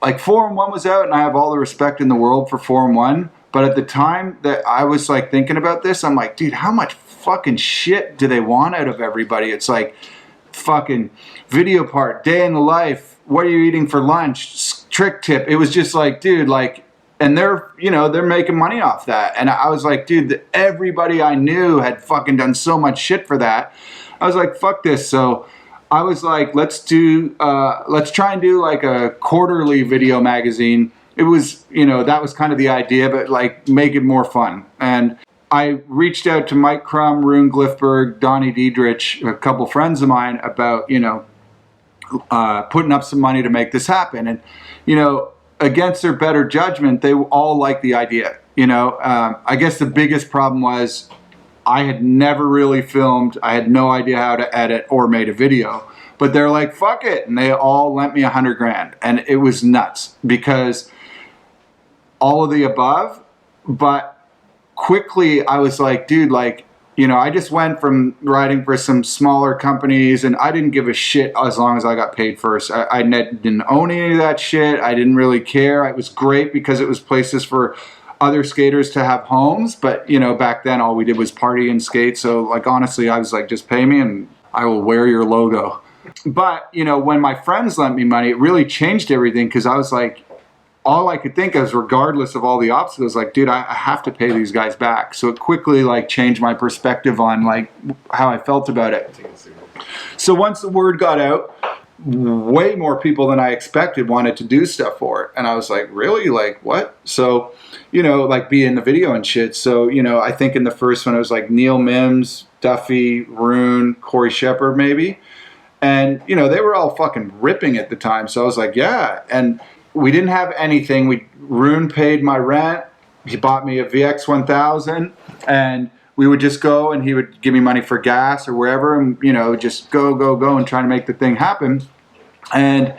like 4-1 was out, and I have all the respect in the world for 4-1. But at the time that I was like thinking about this, I'm like, dude, how much fucking shit do they want out of everybody? It's like fucking video part, day in the life, what are you eating for lunch, trick tip. It was just like, dude, like, and they're, you know, they're making money off that. And I was like, dude, everybody I knew had fucking done so much shit for that. I was like, fuck this. So I was like, let's try and do like a quarterly video magazine. It was, you know, that was kind of the idea, but like make it more fun. And I reached out to Mike Crum, Rune Glifberg, Donnie Diedrich, a couple friends of mine about, you know, putting up some money to make this happen. And, you know, against their better judgment, they all liked the idea. You know, I guess the biggest problem was I had never really filmed. I had no idea how to edit or made a video. But they're like, fuck it. And they all lent me $100,000. And it was nuts because all of the above. But quickly I was like, dude, like, you know, I just went from riding for some smaller companies and I didn't give a shit as long as I got paid first. I didn't own any of that shit. I didn't really care. It was great because it was places for other skaters to have homes. But, you know, back then all we did was party and skate. So, like, honestly, I was like, just pay me and I will wear your logo. But, you know, when my friends lent me money, it really changed everything because I was like, all I could think of, regardless of all the obstacles, like, dude, I have to pay these guys back. So it quickly, like, changed my perspective on, like, how I felt about it. So once the word got out, way more people than I expected wanted to do stuff for it. And I was like, really? Like, what? So, you know, like, be in the video and shit. So, you know, I think in the first one, it was like Neil Mims, Duffy, Rune, Corey Shepard, maybe. And, you know, they were all fucking ripping at the time. So I was like, yeah. And we didn't have anything. Rune paid my rent. He bought me a VX 1000, and we would just go, and he would give me money for gas or wherever, and, you know, just go, and try to make the thing happen. And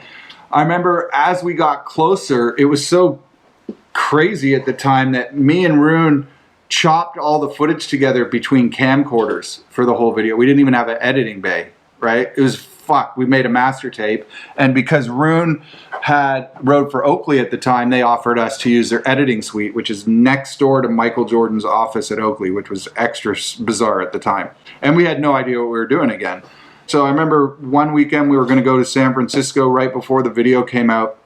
I remember as we got closer, it was so crazy at the time that me and Rune chopped all the footage together between camcorders for the whole video. We didn't even have an editing bay, right? It was we made a master tape, and because Rune rode for Oakley at the time, they offered us to use their editing suite, which is next door to Michael Jordan's office at Oakley, which was extra bizarre at the time. And we had no idea what we were doing again. So I remember one weekend we were going to go to San Francisco right before the video came out,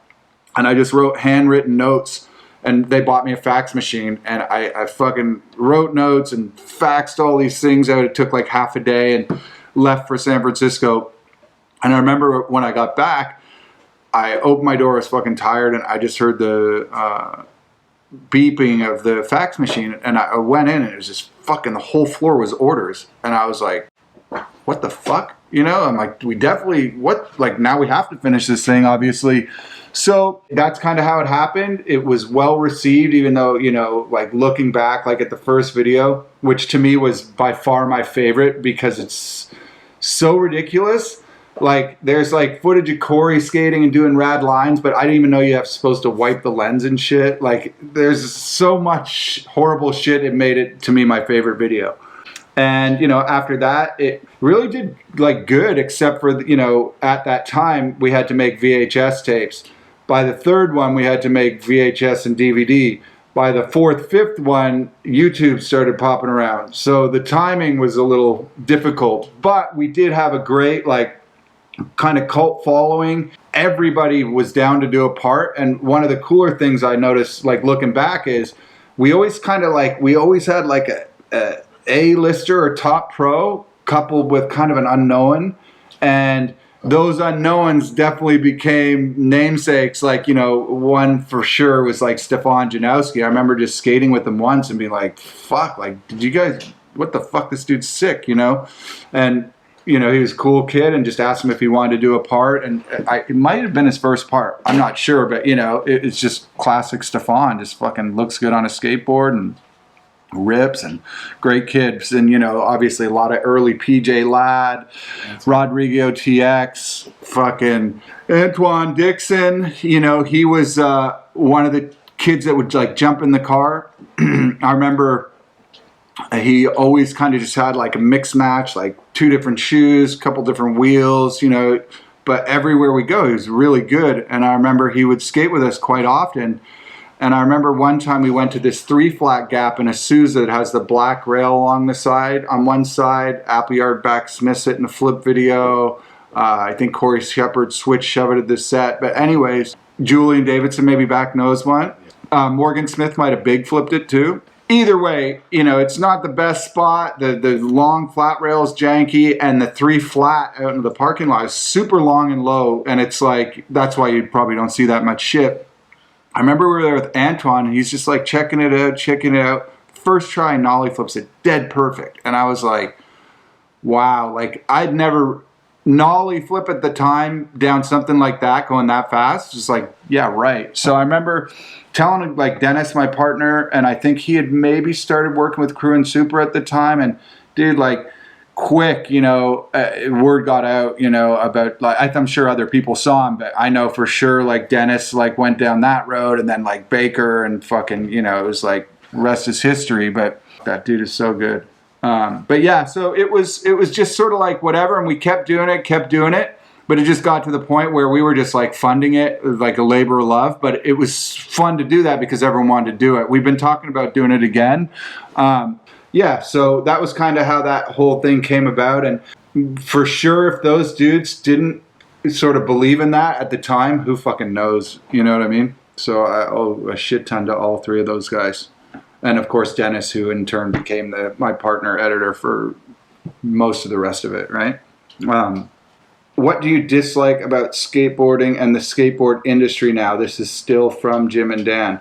and I just wrote handwritten notes, and they bought me a fax machine, and I fucking wrote notes and faxed all these things out. It took like half a day, and left for San Francisco. And I remember when I got back, I opened my door, I was fucking tired, and I just heard the beeping of the fax machine. And I went in, and it was just fucking, the whole floor was orders. And I was like, what the fuck? You know, I'm like, now we have to finish this thing, obviously. So that's kind of how it happened. It was well received, even though, you know, like, looking back, like, at the first video, which to me was by far my favorite because it's so ridiculous. Like, there's like footage of Corey skating and doing rad lines, but I didn't even know you have supposed to wipe the lens and shit. Like, there's so much horrible shit. It made it, to me, my favorite video. And, you know, after that, it really did, like, good, except for, you know, at that time, we had to make VHS tapes. By the third one, we had to make VHS and DVD. By the fourth, fifth one, YouTube started popping around. So the timing was a little difficult, but we did have a great, like, kind of cult following. Everybody was down to do a part. And one of the cooler things I noticed, like, looking back, is we always had like a A-lister or top pro coupled with kind of an unknown. And those unknowns definitely became namesakes. Like, you know, one for sure was like Stefan Janowski. I remember just skating with him once and being like, fuck, like, did you guys, what the fuck, this dude's sick, you know? And, you know, he was a cool kid, and just asked him if he wanted to do a part. And it might have been his first part. I'm not sure, but, you know, it's just classic Stefan. Just fucking looks good on a skateboard and rips, and great kids. And, you know, obviously a lot of early PJ Ladd, Rodrigo TX, fucking Antoine Dixon. You know, he was one of the kids that would, like, jump in the car. I remember he always kind of just had like a mix match, like 2 different shoes, couple different wheels, you know, but everywhere we go, he was really good. And I remember he would skate with us quite often. And I remember one time we went to this 3-flat gap in a Sousa that has the black rail along the side. On one side, Appleyard back Smiths it in a flip video. I think Corey Shepard switched shove it at the set. But anyways, Julian Davidson maybe back nose one. Morgan Smith might have big flipped it too. Either way, you know, it's not the best spot. The long flat rail is janky, and the 3-flat out in the parking lot is super long and low, and it's like, that's why you probably don't see that much shit. I remember we were there with Antoine, and he's just like checking it out. First try, nollie flips it dead perfect. And I was like, wow, like, I'd never nollie flip at the time down something like that going that fast. Just like, yeah, right. So I remember telling, like, Dennis, my partner, and I think he had maybe started working with Crew and Super at the time, and dude, like, quick, word got out, about, like, I'm sure other people saw him, but I know for sure, like, Dennis, like, went down that road, and then, like, Baker and fucking, it was like, rest is history, but that dude is so good. But yeah, so it was just sort of like whatever, and we kept doing it, but it just got to the point where we were just like funding it like a labor of love, but it was fun to do that because everyone wanted to do it. We've been talking about doing it again. Yeah, so that was kind of how that whole thing came about. And for sure, if those dudes didn't sort of believe in that at the time, who fucking knows? You know what I mean? So I owe a shit ton to all three of those guys. And of course, Dennis, who in turn became my partner editor for most of the rest of it, right? What do you dislike about skateboarding and the skateboard industry now? This is still from Jim and Dan.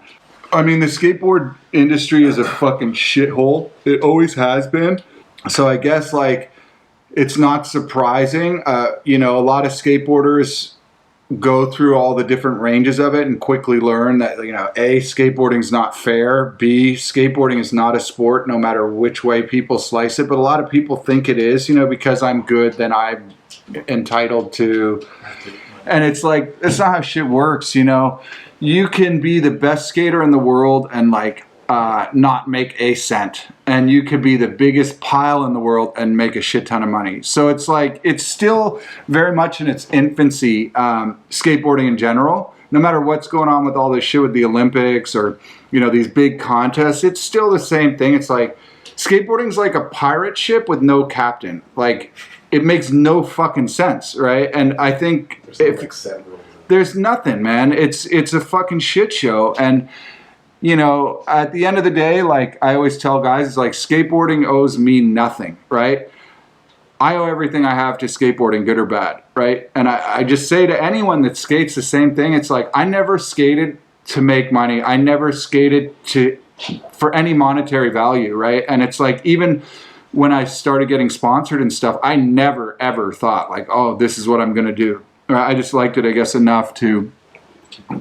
I mean, the skateboard industry is a fucking shithole. It always has been. So I guess, like, it's not surprising. A lot of skateboarders go through all the different ranges of it and quickly learn that, A, skateboarding is not fair. B, skateboarding is not a sport no matter which way people slice it. But a lot of people think it is, because I'm good, then I'm entitled to. And it's like, that's not how shit works, You can be the best skater in the world and, like, not make a cent. And you could be the biggest pile in the world and make a shit ton of money. So it's like, it's still very much in its infancy, skateboarding in general. No matter what's going on with all this shit with the Olympics or, these big contests, it's still the same thing. It's like, skateboarding's like a pirate ship with no captain. Like, it makes no fucking sense, right? And I think there's nothing, man. It's a fucking shit show. And, at the end of the day, like I always tell guys, it's like skateboarding owes me nothing, right? I owe everything I have to skateboarding, good or bad, right? And I just say to anyone that skates the same thing, it's like, I never skated to make money. I never skated for any monetary value, right? And it's like, even when I started getting sponsored and stuff, I never, ever thought like, oh, this is what I'm going to do. I just liked it, I guess, enough to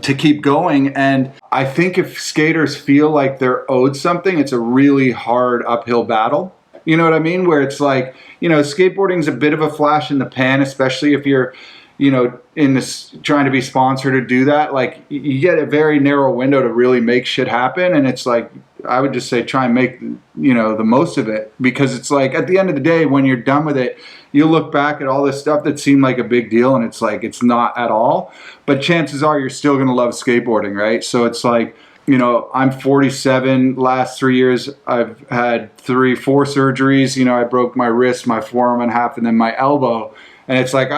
keep going. And I think if skaters feel like they're owed something, it's a really hard uphill battle. You know what I mean? Where it's like, skateboarding's a bit of a flash in the pan, especially if you're, in this trying to be sponsored to do that. Like, you get a very narrow window to really make shit happen. And it's like, I would just say try and make, the most of it, because it's like, at the end of the day, when you're done with it, you look back at all this stuff that seemed like a big deal, and it's like, it's not at all. But chances are you're still going to love skateboarding, right? So it's like, I'm 47. Last 3 years, I've had 4 surgeries. I broke my wrist, my forearm in half, and then my elbow. And it's like,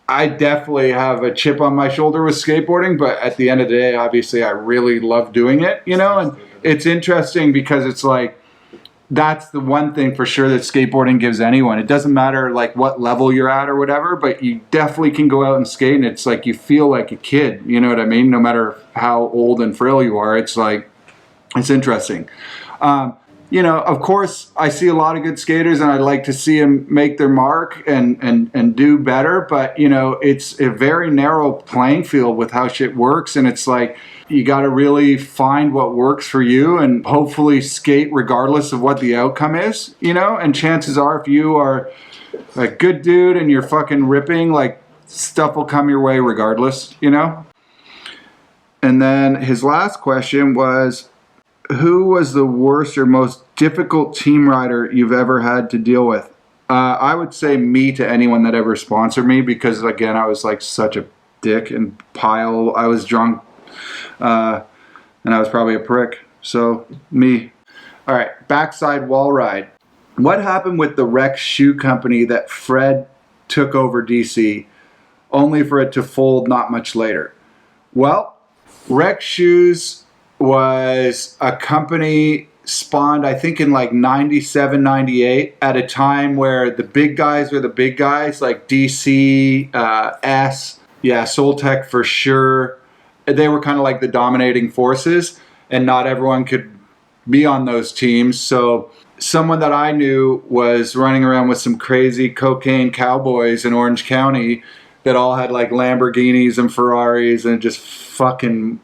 I definitely have a chip on my shoulder with skateboarding, but at the end of the day, obviously, I really love doing it, and it's interesting because it's like, that's the one thing for sure that skateboarding gives anyone. It doesn't matter like what level you're at or whatever, but you definitely can go out and skate and it's like you feel like a kid, you know what I mean? No matter how old and frail you are, it's like, it's interesting. Of course, I see a lot of good skaters and I'd like to see them make their mark and do better, but it's a very narrow playing field with how shit works, and it's like, you got to really find what works for you and hopefully skate regardless of what the outcome is, and chances are if you are a good dude and you're fucking ripping, like, stuff will come your way regardless, And then his last question was, who was the worst or most difficult team rider you've ever had to deal with? I would say me to anyone that ever sponsored me, because again, I was like such a dick and pile. I was drunk. And I was probably a prick. So, me. All right, backside wall ride. What happened with the Rex shoe company that Fred took over DC, only for it to fold not much later? Well, Rex Shoes was a company spawned, I think, in like 97, 98, at a time where the big guys were the big guys, like DC, Soltech for sure. They were kind of like the dominating forces, and not everyone could be on those teams. So someone that I knew was running around with some crazy cocaine cowboys in Orange County that all had like Lamborghinis and Ferraris and just fucking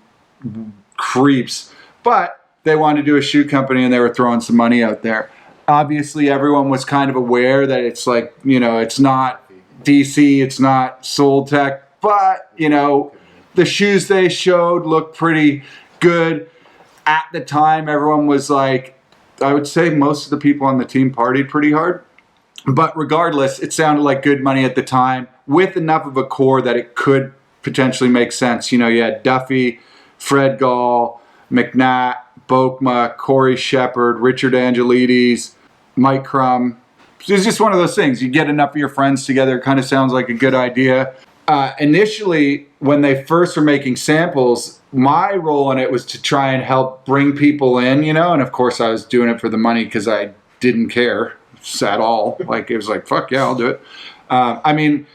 creeps. But they wanted to do a shoe company and they were throwing some money out there. obviously everyone was kind of aware that it's like, you know, it's not DC, it's not Soul Tech, but, you know, the shoes they showed looked pretty good. At the time, everyone was like, I would say most of the people on the team partied pretty hard. But regardless, it sounded like good money at the time with enough of a core that it could potentially make sense. You know, you had Duffy, Fred Gall, McNatt, Bokma, Corey Shepard, Richard Angelides, Mike Crum. It's just one of those things. You get enough of your friends together, it kind of sounds like a good idea. Initially, when they first were making samples, my role in it was to try and help bring people in, you know, and of course I was doing it for the money because I didn't care at all. Like, it was like, fuck yeah, I'll do it. I mean,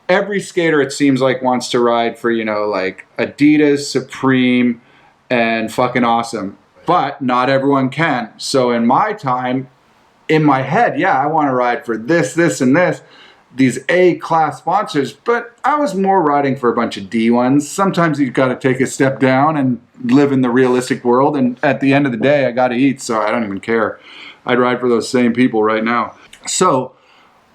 every skater, it seems like, wants to ride for, you know, like Adidas, Supreme, and fucking awesome. But not everyone can. So in my time, in my head, yeah, I want to ride for this, this, and this. These A-class sponsors, but I was more riding for a bunch of D ones. Sometimes you've got to take a step down and live in the realistic world, and at the end of the day, I got to eat, so I don't even care. I'd ride for those same people right now. So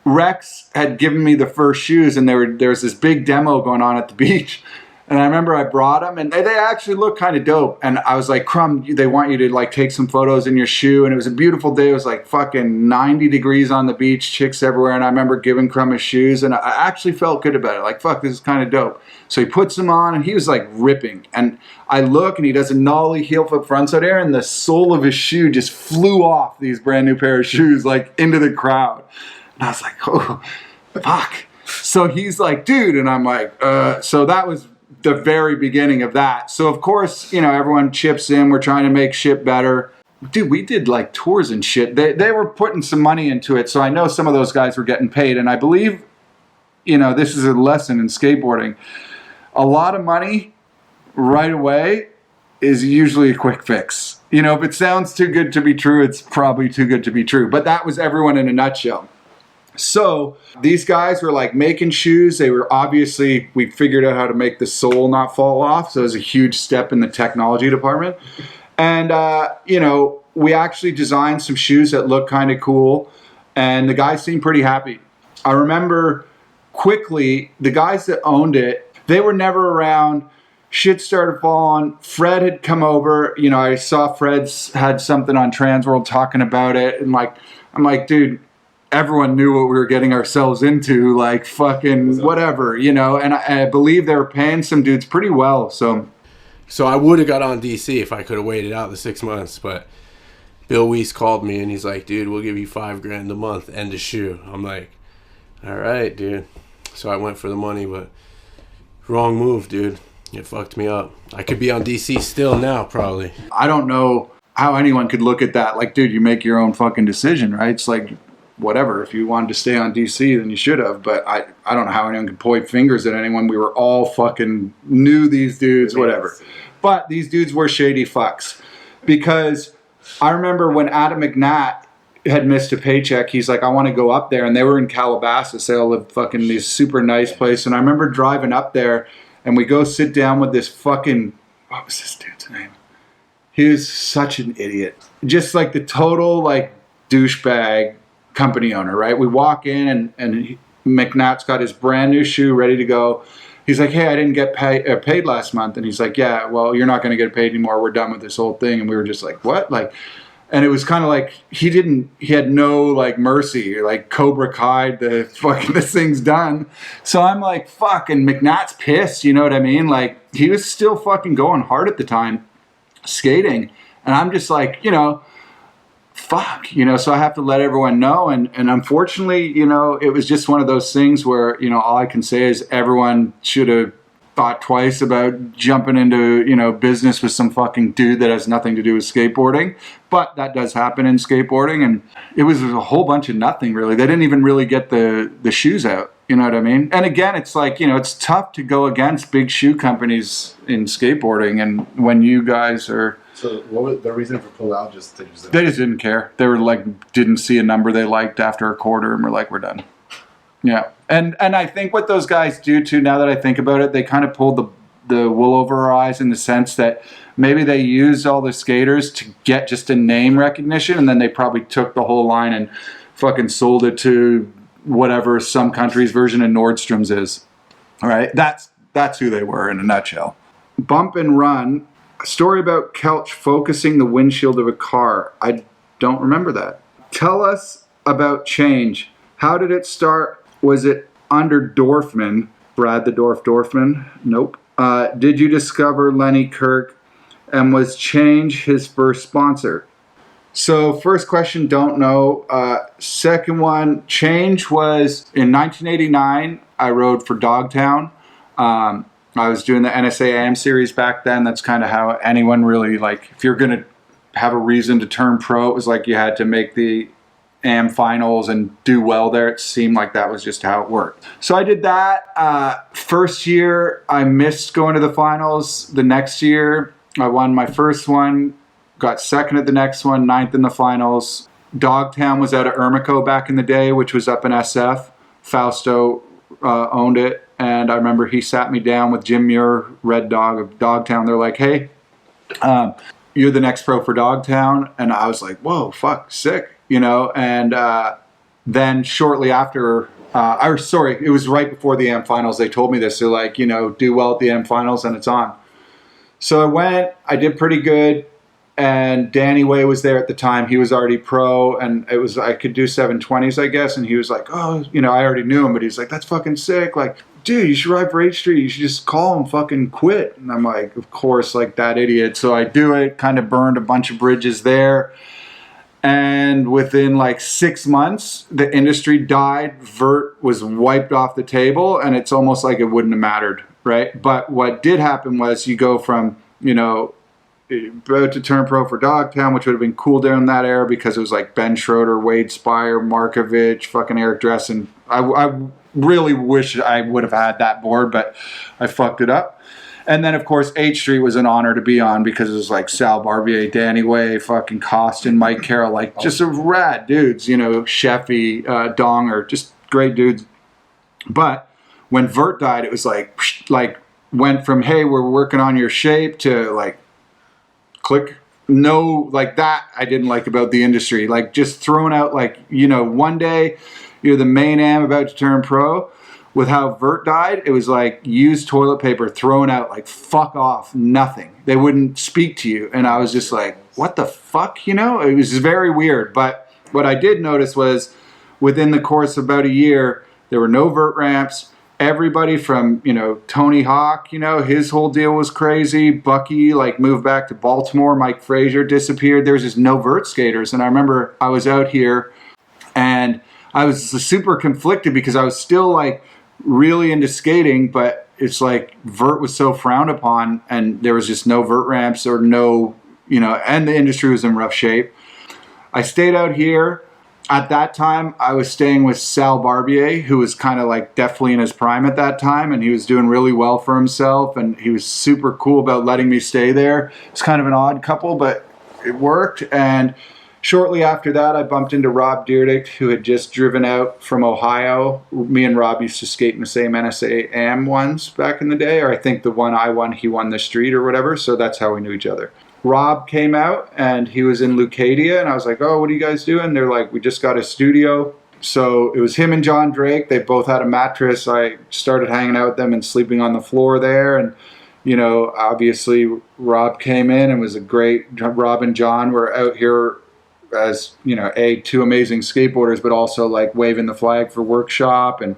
Rex had given me the first shoes, and there was this big demo going on at the beach. And I remember I brought them, and they actually looked kind of dope. And I was like, Crum, they want you to like take some photos in your shoe. And it was a beautiful day. It was like fucking 90 degrees on the beach, chicks everywhere. And I remember giving Crum his shoes, and I actually felt good about it. Like, fuck, this is kind of dope. So he puts them on, and he was like ripping. And I look, and he does a nollie heel flip frontside air, and the sole of his shoe just flew off these brand new pair of shoes, like into the crowd. And I was like, oh, fuck. So he's like, dude. And I'm like, so that was the very beginning of that. So of course, you know, everyone chips in. We're trying to make shit better. Dude, we did like tours and shit. They were putting some money into it. So I know some of those guys were getting paid. And I believe, you know, this is a lesson in skateboarding. A lot of money right away is usually a quick fix. You know, if it sounds too good to be true, it's probably too good to be true. But that was everyone in a nutshell. So these guys were like making shoes. They were obviously, we figured out how to make the sole not fall off. So it was a huge step in the technology department. And, you know, we actually designed some shoes that look kind of cool. And the guys seemed pretty happy. I remember quickly, the guys that owned it, they were never around. Shit started falling. Fred had come over. You know, I saw Fred's had something on Transworld talking about it. And like, I'm like, dude, everyone knew what we were getting ourselves into, like fucking whatever, you know, and I believe they were paying some dudes pretty well. So I would have got on DC if I could have waited out the 6 months, but Bill Weiss called me and he's like, dude, we'll give you $5,000 a month and a shoe. I'm like, all right, dude. So I went for the money, but wrong move, dude. It fucked me up. I could be on DC still now, probably. I don't know how anyone could look at that. Like, dude, you make your own fucking decision, right? It's like, whatever, if you wanted to stay on DC, then you should have. But I don't know how anyone could point fingers at anyone. We were all fucking knew these dudes, whatever. But these dudes were shady fucks. Because I remember when Adam McNatt had missed a paycheck, he's like, I want to go up there. And they were in Calabasas. They all lived fucking this super nice place. And I remember driving up there, and we go sit down with this fucking, what was this dude's name? He was such an idiot. Just like the total like douchebag company owner, right? We walk in and McNatt's got his brand new shoe ready to go. He's like, hey, I didn't get paid last month. And he's like, yeah, well, you're not going to get paid anymore. We're done with this whole thing. And we were just like, what? Like, and it was kind of like, he had no like mercy, like Cobra Kai, this thing's done. So I'm like, fuck. And McNatt's pissed. You know what I mean? Like, he was still fucking going hard at the time skating. And I'm just like, you know, fuck, you know, so I have to let everyone know. And unfortunately, you know, it was just one of those things where, you know, all I can say is everyone should have thought twice about jumping into, you know, business with some fucking dude that has nothing to do with skateboarding. But that does happen in skateboarding. And it was a whole bunch of nothing, really. They didn't even really get the shoes out. You know what I mean? And again, it's like, you know, it's tough to go against big shoe companies in skateboarding. And when you guys are... So what was the reason for pull out? They just didn't care. They were like, didn't see a number they liked after a quarter, and we're like, we're done. Yeah. And I think what those guys do too, now that I think about it, they kind of pulled the wool over our eyes in the sense that maybe they used all the skaters to get just a name recognition, and then they probably took the whole line and fucking sold it to whatever some country's version of Nordstrom's is. All right, that's who they were in a nutshell. Bump and Run, a story about Kelch focusing the windshield of a car. I don't remember that. Tell us about Change. How did it start? Was it under Dorfman? Brad the Dorfman? Nope. Did you discover Lenny Kirk? And was Change his first sponsor? So first question, don't know. Second one, Change was in 1989. I rode for Dogtown. I was doing the NSA AM series back then. That's kind of how anyone really, like, if you're going to have a reason to turn pro, it was like you had to make the AM finals and do well there. It seemed like that was just how it worked. So I did that. First year, I missed going to the finals. The next year, I won my first one, got second at the next one, ninth in the finals. Dogtown was out of Ermico back in the day, which was up in SF. Fausto owned it. And I remember he sat me down with Jim Muir, Red Dog of Dogtown. They're like, hey, you're the next pro for Dogtown. And I was like, whoa, fuck, sick. You know, and then shortly after, it was right before the AM finals. They told me this. They're like, you know, do well at the AM finals and it's on. So I went, I did pretty good. And Danny Way was there at the time. He was already pro, and it was, I could do 720s, I guess. And he was like, oh, you know, I already knew him, but he's like, that's fucking sick. Like, dude, you should ride for H Street. You should just call him, fucking quit. And I'm like, of course, like that idiot. So I do it, kind of burned a bunch of bridges there. And within like 6 months, the industry died. Vert was wiped off the table, and it's almost like it wouldn't have mattered, right? But what did happen was you go from, you know, about to turn pro for Dogtown, which would have been cool during that era because it was like Ben Schroeder, Wade Spire, Markovich, fucking Eric Dressen. I really wish I would have had that board, but I fucked it up. And then, of course, H Street was an honor to be on because it was like Sal Barbier, Danny Way, fucking Costin, Mike Carroll, like just a rad dudes, you know, Sheffy, Donger, just great dudes. But when Vert died, it was like went from, hey, we're working on your shape to like, click. No, like that I didn't like about the industry. Like just throwing out, like, you know, one day you're the main am about to turn pro. With how Vert died, it was like used toilet paper thrown out, like fuck off, nothing. They wouldn't speak to you. And I was just like, what the fuck, you know? It was very weird. But what I did notice was within the course of about a year, there were no Vert ramps. Everybody from, you know, Tony Hawk, you know, his whole deal was crazy. Bucky, like, moved back to Baltimore. Mike Frazier disappeared. There was just no Vert skaters. And I remember I was out here and I was super conflicted because I was still, like, really into skating, but it's like Vert was so frowned upon and there was just no Vert ramps or no, you know, and the industry was in rough shape. I stayed out here. At that time, I was staying with Sal Barbier, who was kind of like definitely in his prime at that time, and he was doing really well for himself, and he was super cool about letting me stay there. It's kind of an odd couple, but it worked. And shortly after that, I bumped into Rob Deerdick, who had just driven out from Ohio. Me and Rob used to skate in the same NSA AM ones back in the day, or I think the one I won, he won the street or whatever, so that's how we knew each other. Rob came out and he was in Leucadia, and I was like, oh, what are you guys doing? They're like, we just got a studio. So it was him and John Drake. They both had a mattress. I started hanging out with them and sleeping on the floor there. And, you know, obviously Rob came in and was a great, Rob and John were out here as, you know, two amazing skateboarders, but also like waving the flag for Workshop. And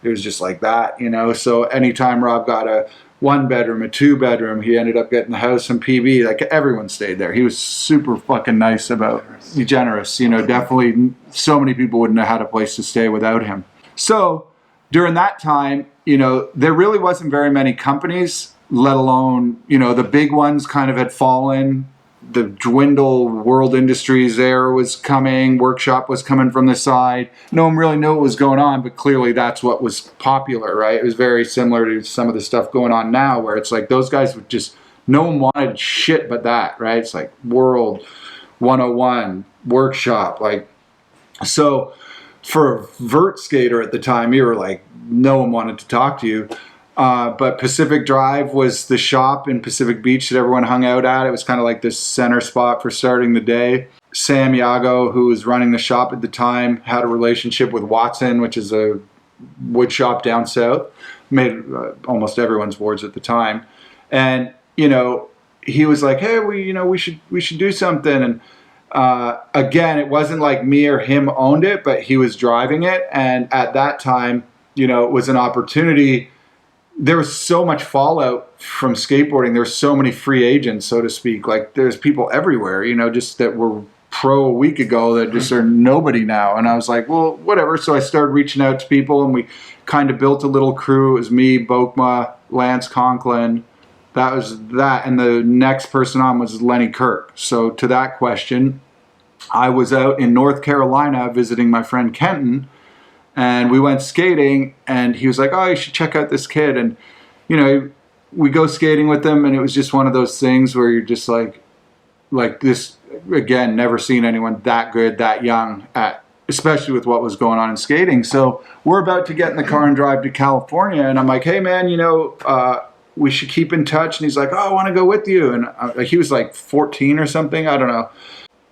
it was just like that, you know. So anytime Rob got a 1-bedroom, a 2-bedroom, he ended up getting the house and PB. Like everyone stayed there. He was super fucking nice about, generous, you know. Definitely so many people wouldn't have had a place to stay without him. So during that time, you know, there really wasn't very many companies, let alone, you know, the big ones kind of had fallen. The dwindle World Industries era was coming. Workshop was coming from the side. No one really knew what was going on, but clearly that's what was popular, right? It was very similar to some of the stuff going on now, where it's like those guys would just, no one wanted shit but that, right? It's like World, 101, Workshop, like, so for a vert skater at the time, you were like, no one wanted to talk to you. But Pacific Drive was the shop in Pacific Beach that everyone hung out at. It was kind of like this center spot for starting the day. Sam Yago, who was running the shop at the time, had a relationship with Watson, which is a wood shop down south. Made almost everyone's boards at the time. And, you know, he was like, hey, we should do something. And again, it wasn't like me or him owned it, but he was driving it. And at that time, you know, it was an opportunity. There was so much fallout from skateboarding. There were so many free agents, so to speak. Like, there's people everywhere, you know, just that were pro a week ago that just are nobody now. And I was like, well, whatever. So I started reaching out to people, and we kind of built a little crew. It was me, Bokma, Lance Conklin. That was that. And the next person on was Lenny Kirk. So to that question, I was out in North Carolina visiting my friend Kenton, and we went skating, and he was like, oh, you should check out this kid. And, you know, we go skating with them, and it was just one of those things where you're just like this, again, never seen anyone that good, that young, especially with what was going on in skating. So we're about to get in the car and drive to California, and I'm like, hey, man, you know, we should keep in touch. And he's like, oh, I want to go with you. And he was like 14 or something, I don't know.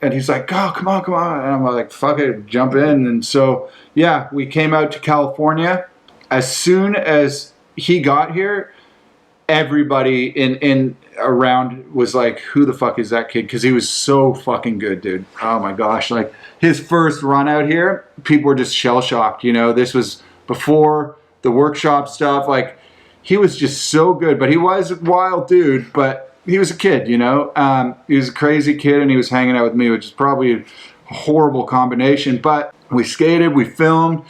And he's like, oh, come on. And I'm like, fuck it, jump in. And so, yeah, we came out to California. As soon as he got here, everybody in around was like, who the fuck is that kid? Because he was so fucking good, dude. Oh my gosh. Like, his first run out here, people were just shell-shocked. You know, this was before the workshop stuff. Like, he was just so good. But he was a wild dude, but he was a kid, you know. He was a crazy kid, and he was hanging out with me, which is probably a horrible combination. But we skated, we filmed.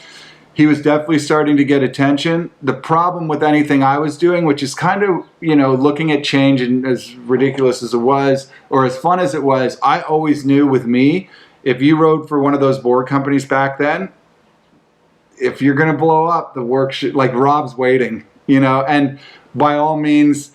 He was definitely starting to get attention. The problem with anything I was doing, which is kind of, you know, looking at change, and as ridiculous as it was, or as fun as it was, I always knew with me, if you rode for one of those board companies back then, if you're going to blow up, the work should, like, Rob's waiting, you know. And by all means,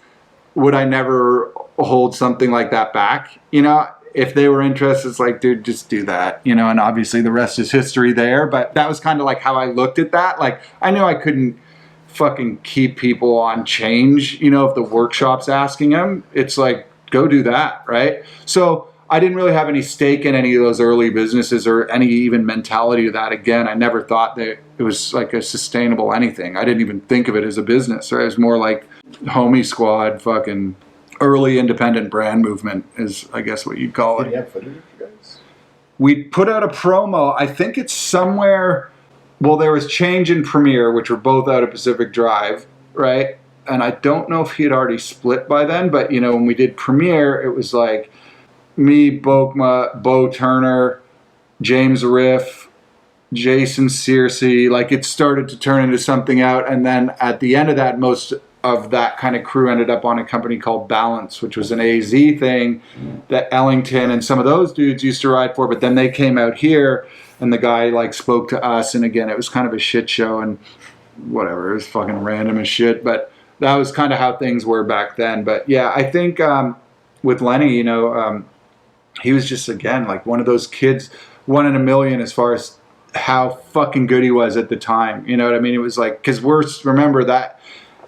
would I never hold something like that back? You know, if they were interested, it's like, dude, just do that, you know. And obviously the rest is history there. But that was kind of like how I looked at that. Like, I knew I couldn't fucking keep people on change, you know, if the workshop's asking them. It's like, go do that, right? So I didn't really have any stake in any of those early businesses or any even mentality to that. Again, I never thought that it was like a sustainable anything. I didn't even think of it as a business, right? It was more like homie squad, fucking early independent brand movement is, I guess, what you'd call it. Did you have footage of you guys? We put out a promo. I think it's somewhere. Well, there was Change and Premiere, which were both out of Pacific Drive, right? And I don't know if he had already split by then, but, you know, when we did Premiere, it was like me, Bokma, Bo Turner, James Riff, Jason Searcy. Like, it started to turn into something out. And then at the end of that, most of that kind of crew ended up on a company called Balance, which was an AZ thing that Ellington and some of those dudes used to ride for. But then they came out here, and the guy, like, spoke to us. And again, it was kind of a shit show and whatever. It was fucking random as shit. But that was kind of how things were back then. But yeah, I think with Lenny, you know, he was just, again, like one of those kids, one in a million as far as how fucking good he was at the time. You know what I mean? It was like, because remember that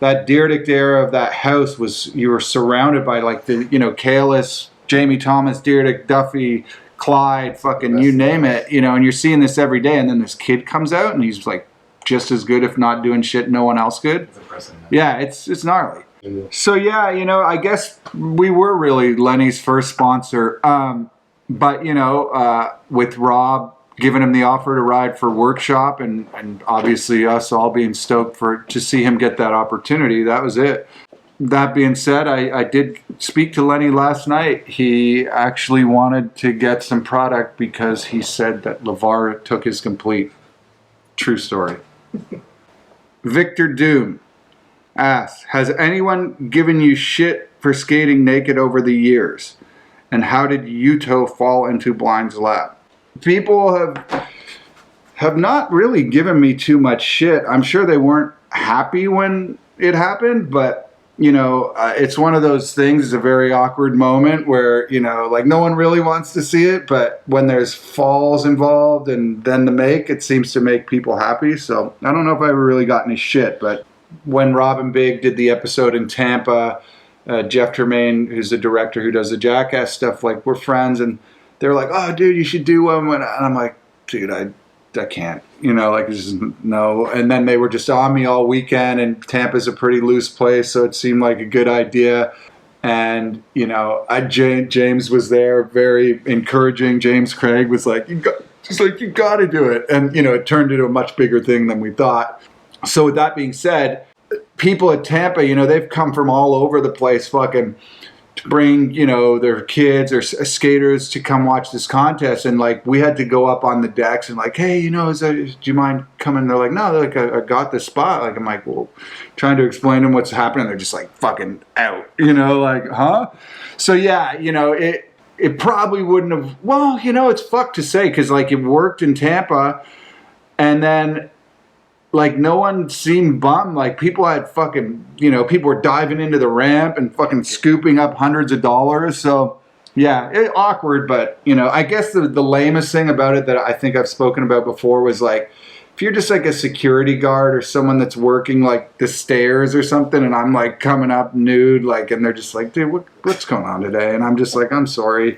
Deerdick era of that house was, you were surrounded by, like, the, you know, Kalis, Jamie Thomas, Deerdick, Duffy, Clyde, fucking you name it, you know. And you're seeing this every day, and then this kid comes out and he's like just as good, if not doing shit no one else could. It's impressive. Yeah, it's gnarly. So yeah, you know, I guess we were really Lenny's first sponsor. But, you know, with Rob giving him the offer to ride for Workshop, and obviously us all being stoked to see him get that opportunity, that was it. That being said, I did speak to Lenny last night. He actually wanted to get some product because he said that LeVar took his complete. True story. Victor Doom asks, has anyone given you shit for skating naked over the years? And how did Yuto fall into Blind's lap? People have not really given me too much shit. I'm sure they weren't happy when it happened, but, you know, it's one of those things. It's a very awkward moment where, you know, like, no one really wants to see it, but when there's falls involved and then the make, it seems to make people happy. So I don't know if I ever really got any shit, but when Rob and Big did the episode in Tampa, Jeff Tremaine, who's the director who does the Jackass stuff, like, we're friends, and they're like, oh, dude, you should do one. And I'm like, dude, I can't, you know, like, just no. And then they were just on me all weekend, and Tampa's a pretty loose place, so it seemed like a good idea. And, you know, James was there, very encouraging. James Craig was like, you got to do it. And, you know, it turned into a much bigger thing than we thought. So with that being said, people at Tampa, you know, they've come from all over the place fucking to bring, you know, their kids or skaters to come watch this contest. And, like, we had to go up on the decks and, like, hey, you know, do you mind coming? They're like, no, they're like, I got this spot. Like, I'm like, well, trying to explain to them what's happening. They're just like fucking out, you know, like, huh? So yeah, you know, it probably wouldn't have, well, you know, it's fucked to say, because, like, it worked in Tampa, and then, like, no one seemed bummed. Like, people had fucking, you know, people were diving into the ramp and fucking scooping up hundreds of dollars. So yeah, awkward, but, you know, I guess the lamest thing about it that I think I've spoken about before was, like, if you're just like a security guard or someone that's working like the stairs or something, and I'm like coming up nude, like, and they're just like, dude, what's going on today? And I'm just like, I'm sorry,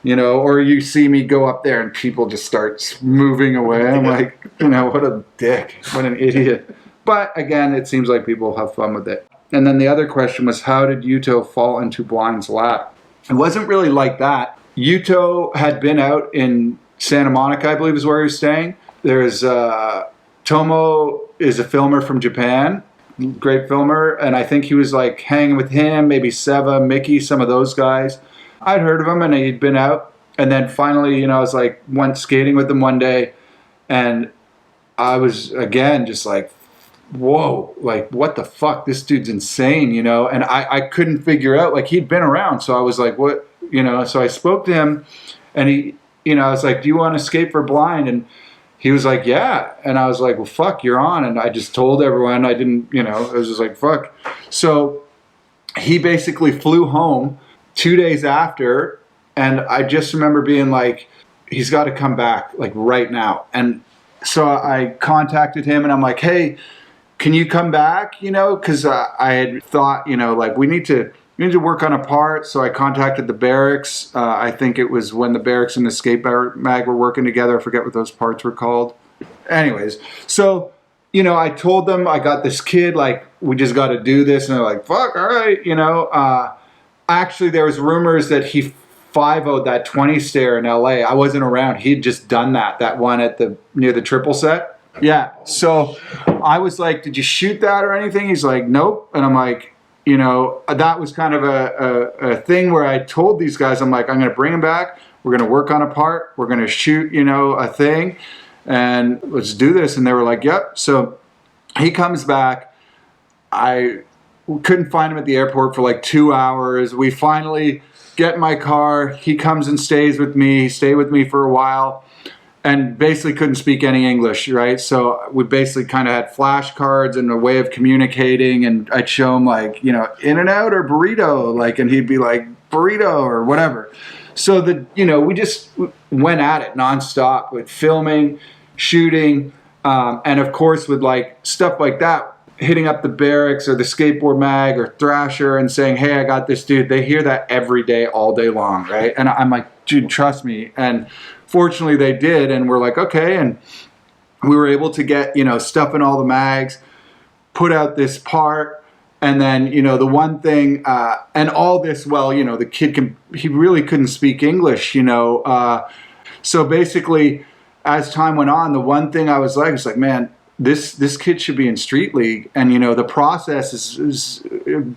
you know, or you see me go up there and people just start moving away. I'm like, you know, what a dick, what an idiot. But again, it seems like people have fun with it. And then the other question was, how did Yuto fall into Blind's lap? It wasn't really like that. Yuto had been out in Santa Monica, I believe is where he was staying. There's Tomo is a filmer from Japan, great filmer, and I think he was like hanging with him, maybe Seva, Mickey, some of those guys. I'd heard of him, and he'd been out, and then finally, you know, I was like, went skating with him one day, and I was again just like, whoa, like, what the fuck, this dude's insane, you know. And I couldn't figure out, like, he'd been around, so I was like, what, you know. So I spoke to him, and he, you know, I was like, do you want to skate for Blind? And he was like, yeah. And I was like, well, fuck, you're on. And I just told everyone. I didn't, you know, I was just like, fuck. So he basically flew home 2 days after. And I just remember being like, he's got to come back, like, right now. And so I contacted him, and I'm like, hey, can you come back? You know, because I had thought, you know, like, we need to work on a part. So I contacted the barracks. I think it was when the barracks and the skate mag were working together. I forget what those parts were called. Anyways, so, you know, I told them I got this kid, like, we just got to do this. And they're like, fuck, all right, you know. Actually, there was rumors that he 5-0'd that 20 stair in LA. I wasn't around. He'd just done that one at near the triple set. Yeah. So I was like, did you shoot that or anything? He's like, nope. And I'm like, you know, that was kind of a thing where I told these guys, I'm like, I'm going to bring him back. We're going to work on a part. We're going to shoot, you know, a thing. And let's do this. And they were like, yep. So he comes back. I couldn't find him at the airport for like 2 hours. We finally get in my car. He comes and stays with me. He stayed with me for a while. And basically couldn't speak any English, right? So we basically kind of had flashcards and a way of communicating, and I'd show him, like, you know, In-N-Out or burrito, like, and he'd be like, burrito or whatever. So you know, we just went at it nonstop with filming, shooting, and of course with like stuff like that, hitting up the barracks or the skateboard mag or Thrasher and saying, hey, I got this dude. They hear that every day, all day long, right? And I'm like, dude, trust me. And fortunately they did, and we're like, okay, and we were able to get, you know, stuff in all the mags, put out this part, and then, you know, the one thing, and all this, well, you know, the kid he really couldn't speak English, you know, so basically, as time went on, the one thing I was like, man, this kid should be in street league, and, you know, the process has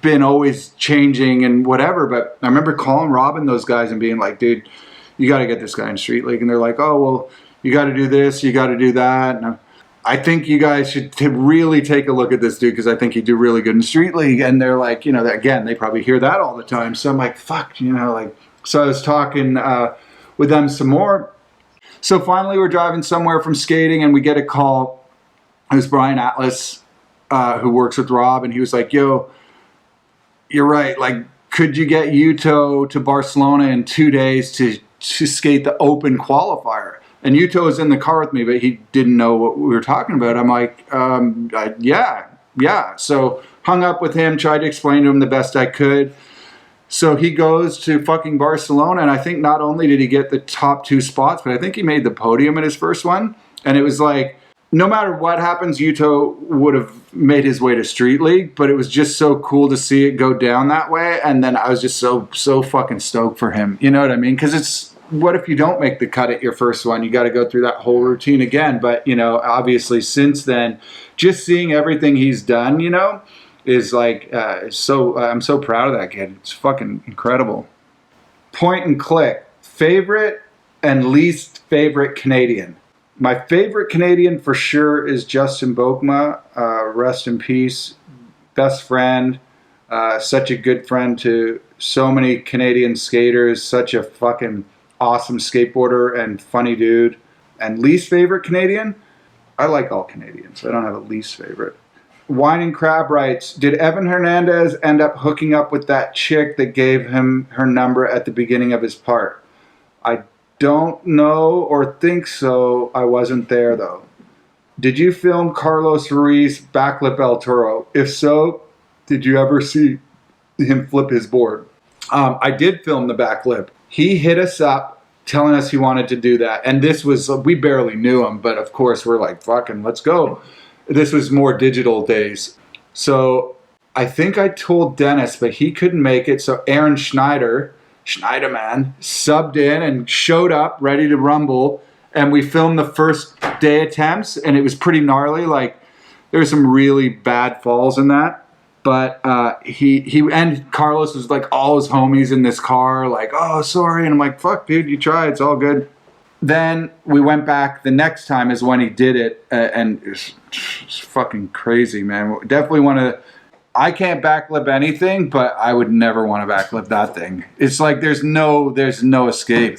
been always changing and whatever, but I remember calling Rob and those guys and being like, dude, you got to get this guy in street league. And they're like, oh, well, you got to do this, you got to do that. And I think you guys should really take a look at this dude, because I think he'd do really good in street league. And they're like, you know, again, they probably hear that all the time. So I'm like, fuck, you know, like, so I was talking with them some more. So finally we're driving somewhere from skating, and we get a call. It was Brian Atlas, who works with Rob, and he was like, yo, you're right, like, could you get Yuto to Barcelona in 2 days to skate the open qualifier? And Yuto was in the car with me, but he didn't know what we were talking about. I'm like, yeah, yeah, so hung up with him, tried to explain to him the best I could. So he goes to fucking Barcelona, and I think not only did he get the top 2 spots, but I think he made the podium in his first one. And it was like, no matter what happens, Yuto would have made his way to Street League, but it was just so cool to see it go down that way. And then I was just so fucking stoked for him. You know what I mean? Because it's, what if you don't make the cut at your first one? You got to go through that whole routine again. But, you know, obviously since then, just seeing everything he's done, you know, is like, I'm so proud of that kid. It's fucking incredible. Point and click. Favorite and least favorite Canadian. My favorite Canadian for sure is Justin Bokma. Rest in peace. Best friend. Such a good friend to so many Canadian skaters. Such a fucking awesome skateboarder and funny dude. And least favorite Canadian? I like all Canadians. I don't have a least favorite. Wine and Crab writes, did Evan Hernandez end up hooking up with that chick that gave him her number at the beginning of his part? I don't know or think so. I wasn't there though. Did you film Carlos Ruiz backlip El Toro? If so, did you ever see him flip his board? I did film the backlip. He hit us up telling us he wanted to do that. And this was, we barely knew him, but of course we're like, fucking, let's go. This was more digital days. So I think I told Dennis, but he couldn't make it. So Aaron Schneiderman, subbed in and showed up ready to rumble. And we filmed the first day attempts, and it was pretty gnarly. Like, there were some really bad falls in that. But he and Carlos was like all his homies in this car, like, oh, sorry. And I'm like, fuck, dude, you tried. It's all good. Then we went back the next time is when he did it, and it's fucking crazy, man. Definitely want to, I can't backlip anything, but I would never want to backlip that thing. It's like there's no escape.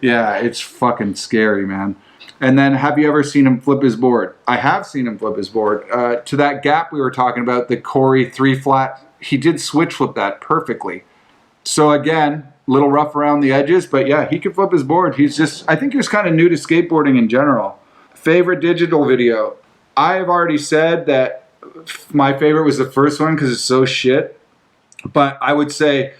Yeah, it's fucking scary, man. And then have you ever seen him flip his board? I have seen him flip his board. To that gap we were talking about, the Corey 3-flat, he did switch flip that perfectly. So again, little rough around the edges, but yeah, he can flip his board. He's just, I think he was kind of new to skateboarding in general. Favorite digital video. I have already said that my favorite was the first one because it's so shit. But I would say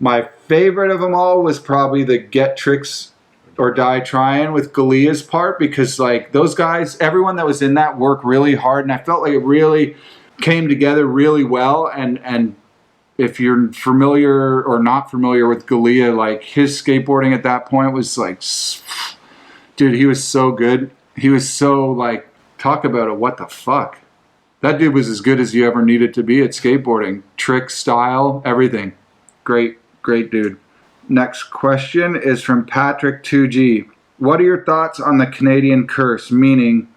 my favorite of them all was probably the Get Tricks or Die Trying with Galia's part, because like those guys, everyone that was in that worked really hard, and I felt like it really came together really well. And if you're familiar or not familiar with Galia, like his skateboarding at that point was like, dude, he was so good. He was so like, talk about it, what the fuck. That dude was as good as you ever needed to be at skateboarding. Trick, style, everything. Great, great dude. Next question is from Patrick 2G. What are your thoughts on the Canadian curse? Meaning,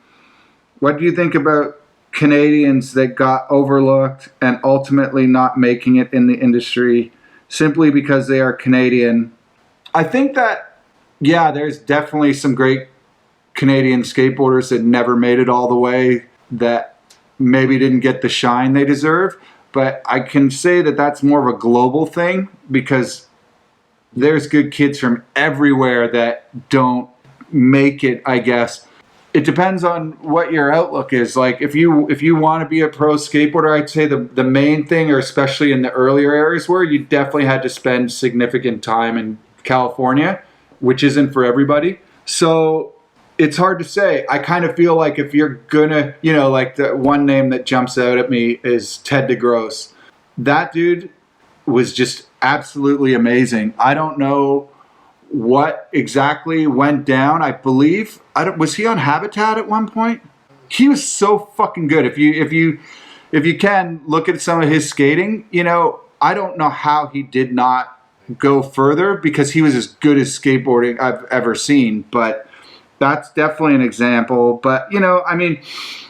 what do you think about Canadians that got overlooked and ultimately not making it in the industry simply because they are Canadian? I think that, yeah, there's definitely some great Canadian skateboarders that never made it all the way, that maybe didn't get the shine they deserve. But I can say that that's more of a global thing, because there's good kids from everywhere that don't make it, I guess. It depends on what your outlook is. Like if you want to be a pro skateboarder, I'd say the main thing, or especially in the earlier areas, where you definitely had to spend significant time in California, which isn't for everybody. So it's hard to say. I kind of feel like if you're gonna, you know, like the one name that jumps out at me is Ted DeGrosse. That dude was just absolutely amazing. I don't know what exactly went down. I believe, was he on Habitat at one point? He was so fucking good. If you can look at some of his skating, you know, I don't know how he did not go further, because he was as good as skateboarding I've ever seen. But that's definitely an example. But, you know, I mean,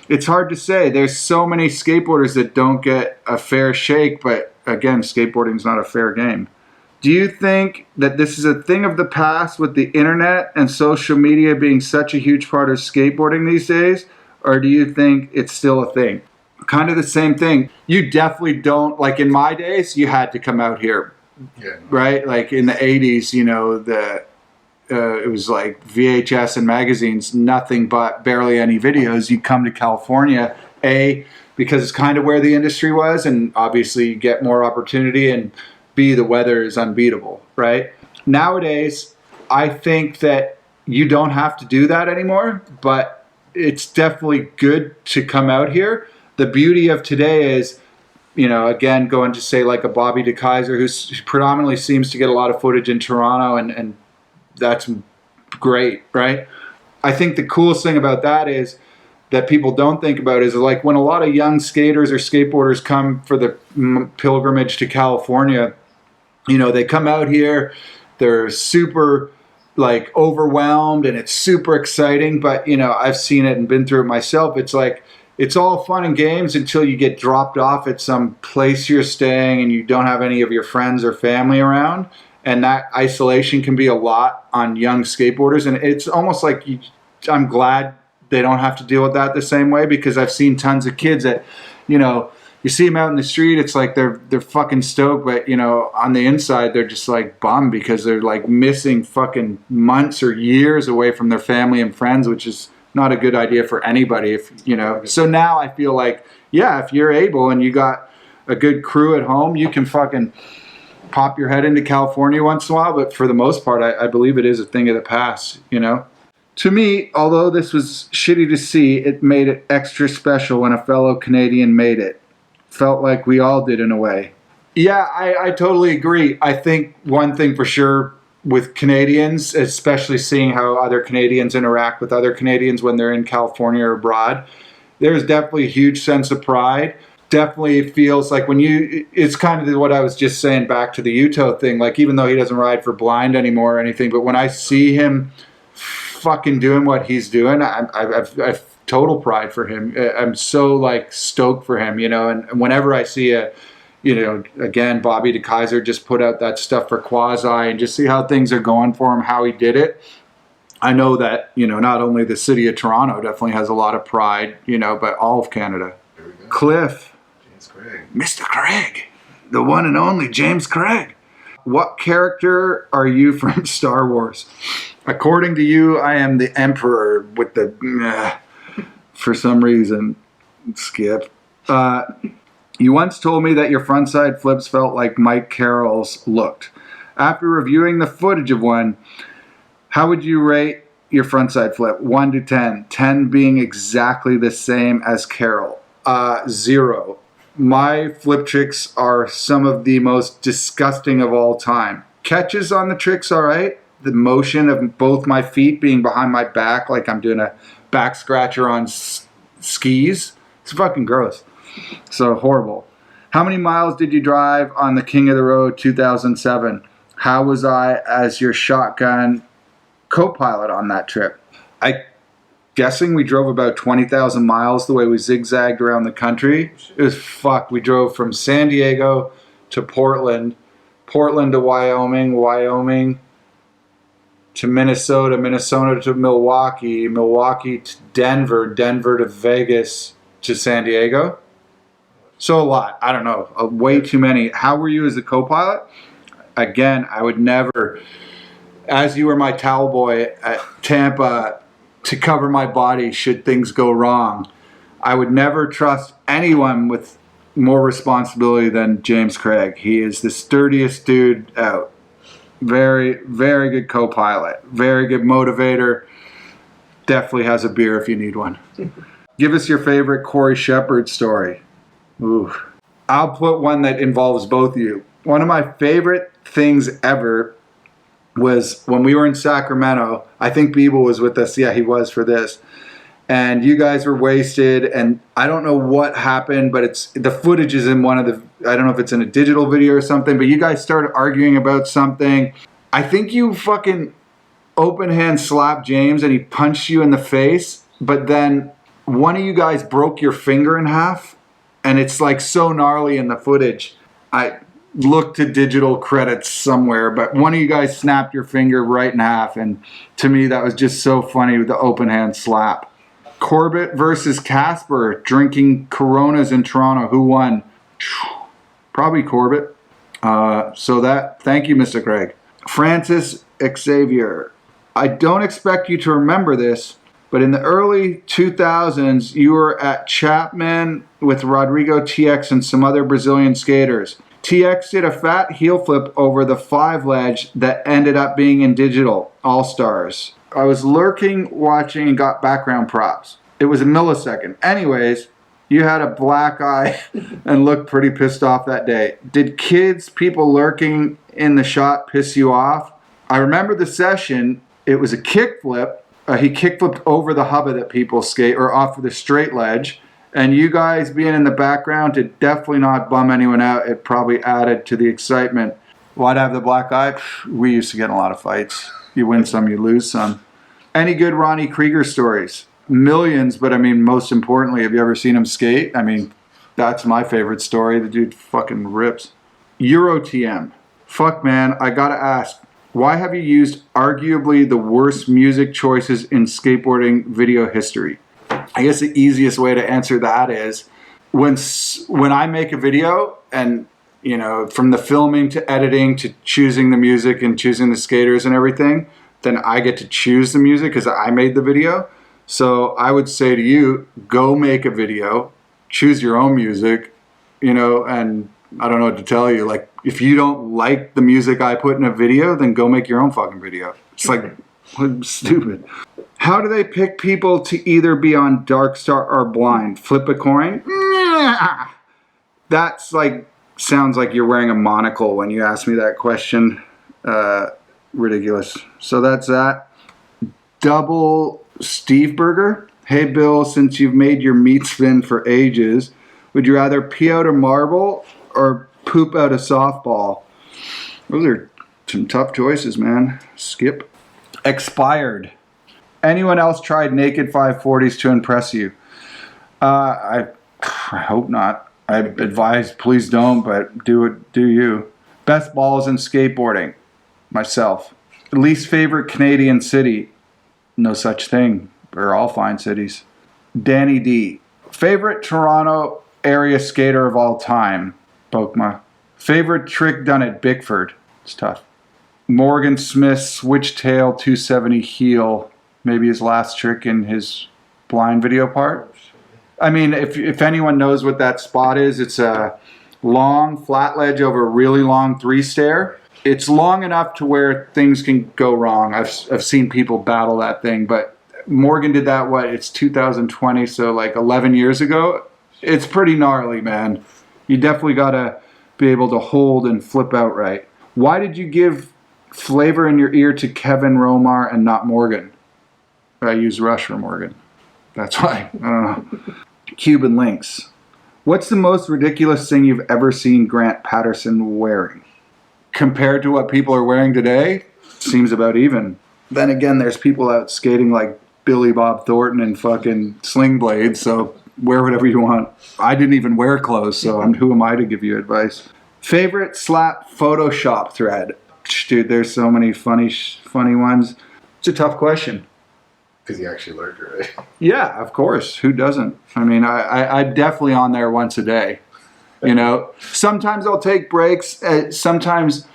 it's hard to say. There's so many skateboarders that don't get a fair shake, but again, skateboarding is not a fair game. Do you think that this is a thing of the past with the internet and social media being such a huge part of skateboarding these days? Or do you think it's still a thing? Kind of the same thing. You definitely don't, like in my days, you had to come out here. Yeah. Right? Like in the 80s, you know, it was like VHS and magazines, nothing but barely any videos. You come to California A, because it's kind of where the industry was, and obviously you get more opportunity, and B, the weather is unbeatable, right? Nowadays, I think that you don't have to do that anymore, but it's definitely good to come out here. The beauty of today is, you know, again, going to say like a Bobby DeKaiser, who predominantly seems to get a lot of footage in Toronto, and that's great, right? I think the coolest thing about that is that people don't think about is like when a lot of young skaters or skateboarders come for the pilgrimage to California, you know, they come out here, they're super like overwhelmed and it's super exciting, but you know, I've seen it and been through it myself. It's like, it's all fun and games until you get dropped off at some place you're staying and you don't have any of your friends or family around. And that isolation can be a lot on young skateboarders. And it's almost like I'm glad they don't have to deal with that the same way, because I've seen tons of kids that, you know, you see them out in the street, it's like they're fucking stoked, but you know, on the inside they're just like bummed because they're like missing fucking months or years away from their family and friends, which is not a good idea for anybody, if you know. So now I feel like, yeah, if you're able and you got a good crew at home, you can fucking pop your head into California once in a while. But for the most part, I believe it is a thing of the past, you know. To me, although this was shitty to see, it made it extra special when a fellow Canadian made it. Felt like we all did in a way. Yeah, I totally agree. I think one thing for sure with Canadians, especially seeing how other Canadians interact with other Canadians when they're in California or abroad, there's definitely a huge sense of pride. Definitely feels like when you, it's kind of what I was just saying back to the Yuto thing, like even though he doesn't ride for Blind anymore or anything, but when I see him fucking doing what he's doing, I've total pride for him. I'm so like stoked for him, you know, and whenever I see a, you know, again, Bobby DeKaiser just put out that stuff for Quasi and just see how things are going for him, how he did it. I know that, you know, not only the city of Toronto definitely has a lot of pride, you know, but all of Canada. Cliff. James Craig. Mr. Craig. The one and only James Craig. What character are you from Star Wars? According to you, I am the Emperor with the... for some reason. Skip. You once told me that your frontside flips felt like Mike Carroll's looked. After reviewing the footage of one, how would you rate your frontside flip? 1 to 10. 10 being exactly the same as Carroll. 0. My flip tricks are some of the most disgusting of all time. Catches on the tricks, all right. The motion of both my feet being behind my back like I'm doing a back scratcher on skis. It's fucking gross. So horrible. How many miles did you drive on the King of the Road 2007? How was I as your shotgun co-pilot on that trip? I guessing we drove about 20,000 miles the way we zigzagged around the country. It was fucked. We drove from San Diego to Portland, Portland to Wyoming, Wyoming to Minnesota, Minnesota to Milwaukee, Milwaukee to Denver, Denver to Vegas to San Diego. So a lot. I don't know. Way too many. How were you as a co-pilot? Again, I would never, as you were my towel boy at Tampa to cover my body should things go wrong, I would never trust anyone with more responsibility than James Craig. He is the sturdiest dude out. Very, very good co-pilot. Very good motivator. Definitely has a beer if you need one. Give us your favorite Corey Shepard story. Ooh. I'll put one that involves both of you. One of my favorite things ever was when we were in Sacramento. I think Beeble was with us. Yeah, he was for this. And you guys were wasted, and I don't know what happened, but it's the footage is in one of the, I don't know if it's in a digital video or something, but you guys started arguing about something. I think you fucking open hand slapped James and he punched you in the face, but then one of you guys broke your finger in half, and it's like so gnarly in the footage. I looked to digital credits somewhere, but one of you guys snapped your finger right in half, and to me that was just so funny with the open hand slap. Corbett versus Casper, drinking Coronas in Toronto. Who won? Probably Corbett. Thank you, Mr. Craig. Francis Xavier. I don't expect you to remember this, But in the early 2000s, you were at Chapman with Rodrigo TX and some other Brazilian skaters. TX did a fat heel flip over the 5 ledge that ended up being in digital All-Stars. I was lurking, watching, and got background props. It was a millisecond. Anyways, you had a black eye and looked pretty pissed off that day. Did kids, people lurking in the shot piss you off? I remember the session. It was a kickflip. He kickflipped over the hubba that people skate, or off of the straight ledge. And you guys being in the background did definitely not bum anyone out. It probably added to the excitement. Why'd I have the black eye? We used to get in a lot of fights. You win some, you lose some. Any good Ronnie Krieger stories? Millions, but I mean, most importantly, have you ever seen him skate? I mean, that's my favorite story. The dude fucking rips. Euro TM. Fuck, man, I gotta ask. Why have you used arguably the worst music choices in skateboarding video history? I guess the easiest way to answer that is when I make a video, and you know, from the filming to editing to choosing the music and choosing the skaters and everything, then I get to choose the music because I made the video. So I would say to you, go make a video, choose your own music, you know, and I don't know what to tell you. Like, if you don't like the music I put in a video, then go make your own fucking video. It's like, stupid. How do they pick people to either be on Dark Star or Blind? Flip a coin? That's like, sounds like you're wearing a monocle when you ask me that question. Ridiculous. So that's that. Double Steve Burger. Hey Bill, since you've made your meat spin for ages, would you rather pee out a marble or poop out a softball? Those are some tough choices, man. Skip. Expired. Anyone else tried naked 540s to impress you? I hope not. I advise please don't, but do you. Best balls in skateboarding. Myself. Least favorite Canadian city. No such thing. They're all fine cities. Danny D. Favorite Toronto area skater of all time. Bokma. Favorite trick done at Bickford. It's tough. Morgan Smith switchtail 270 heel. Maybe his last trick in his blind video part. I mean, if anyone knows what that spot is, it's a long flat ledge over a really long 3-stair. It's long enough to where things can go wrong. I've seen people battle that thing, but Morgan did that, it's 2020, so like 11 years ago. It's pretty gnarly, man. You definitely got to be able to hold and flip out right. Why did you give flavor in your ear to Kevin Romar and not Morgan? I use Rush for Morgan. That's why. I don't know. Cuban Links. What's the most ridiculous thing you've ever seen Grant Patterson wearing? Compared to what people are wearing today, seems about even. Then again, there's people out skating like Billy Bob Thornton and fucking Sling Blade, so wear whatever you want. I didn't even wear clothes, so who am I to give you advice? Favorite slap Photoshop thread? Dude, there's so many funny ones. It's a tough question. Because you actually learned it, right? Yeah, of course. Who doesn't? I mean, I'm definitely on there once a day. You know, sometimes I'll take breaks. Sometimes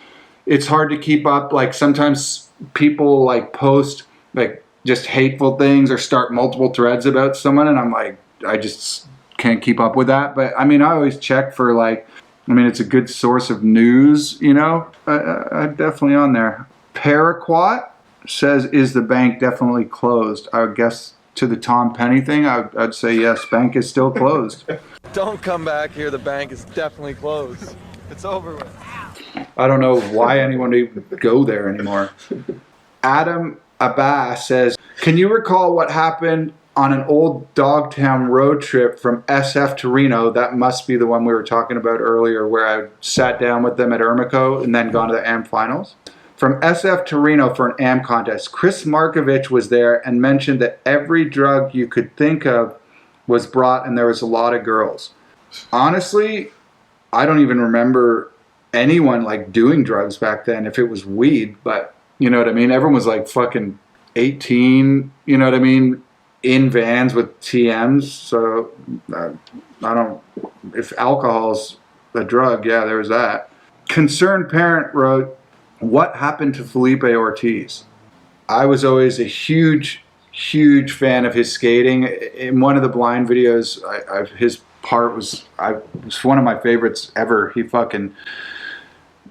it's hard to keep up. Like sometimes people like post like just hateful things or start multiple threads about someone, and I'm like, I just can't keep up with that. But I mean, I always check for like, I mean, it's a good source of news. You know, I'm definitely on there. Paraquat says, is the bank definitely closed? I would guess to the Tom Penny thing, I'd say yes, bank is still closed. Don't come back here. The bank is definitely closed. It's over with. I don't know why anyone would even go there anymore. Adam Abbas says, can you recall what happened on an old Dogtown road trip from SF to Reno? That must be the one we were talking about earlier where I sat down with them at Ermico and then gone to the AM finals. From SF to Reno for an AM contest, Chris Markovich was there and mentioned that every drug you could think of was brought and there was a lot of girls. Honestly, I don't even remember anyone like doing drugs back then if it was weed, but you know what I mean? Everyone was like fucking 18, you know what I mean? In vans with TMs. So I don't, if alcohol's a drug, yeah, there was that. Concerned Parent wrote, what happened to Felipe Ortiz? I was always a huge huge fan of his skating. In one of the blind videos, his part was one of my favorites ever. He fucking,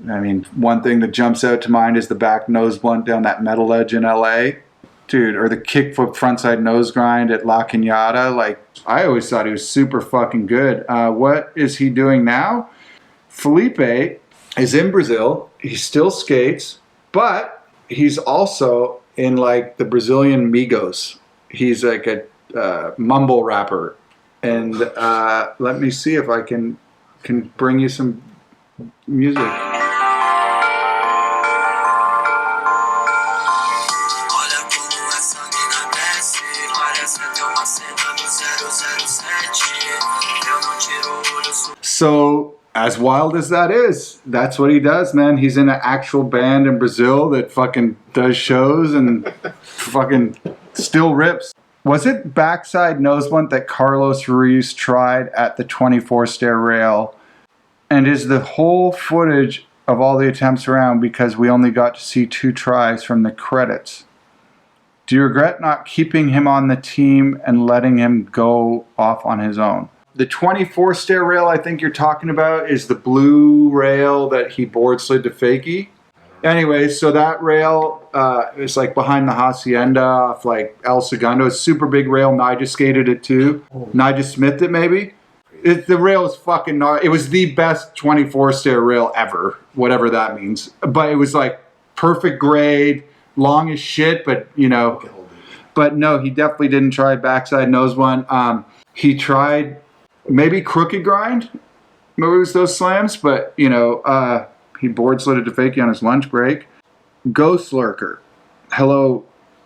I mean, one thing that jumps out to mind is the back nose blunt down that metal edge in LA. Dude, or the kickflip frontside nose grind at La Cañada. Like, I always thought he was super fucking good. What is he doing now? Felipe is in Brazil. He still skates, but he's also in like the Brazilian Migos. He's like a mumble rapper. And let me see if I can bring you some music. So, as wild as that is, that's what he does, man. He's in an actual band in Brazil that fucking does shows and fucking still rips. Was it backside nose blunt that Carlos Ruiz tried at the 24-stair rail? And is the whole footage of all the attempts around because we only got to see 2 tries from the credits? Do you regret not keeping him on the team and letting him go off on his own? The 24-stair rail I think you're talking about is the blue rail that he board slid to fakie. Anyway, so that rail is like behind the Hacienda off like El Segundo. It's a super big rail. Nigel skated it too. Nigel Smithed it maybe. The rail is fucking gnarly. It was the best 24-stair rail ever, whatever that means. But it was like perfect grade, long as shit, but you know. But no, he definitely didn't try backside nose one. He tried maybe crooked grind. Maybe it was those slams, but you know, he board slid it to fakie on his lunch break. Ghost Lurker. Hello,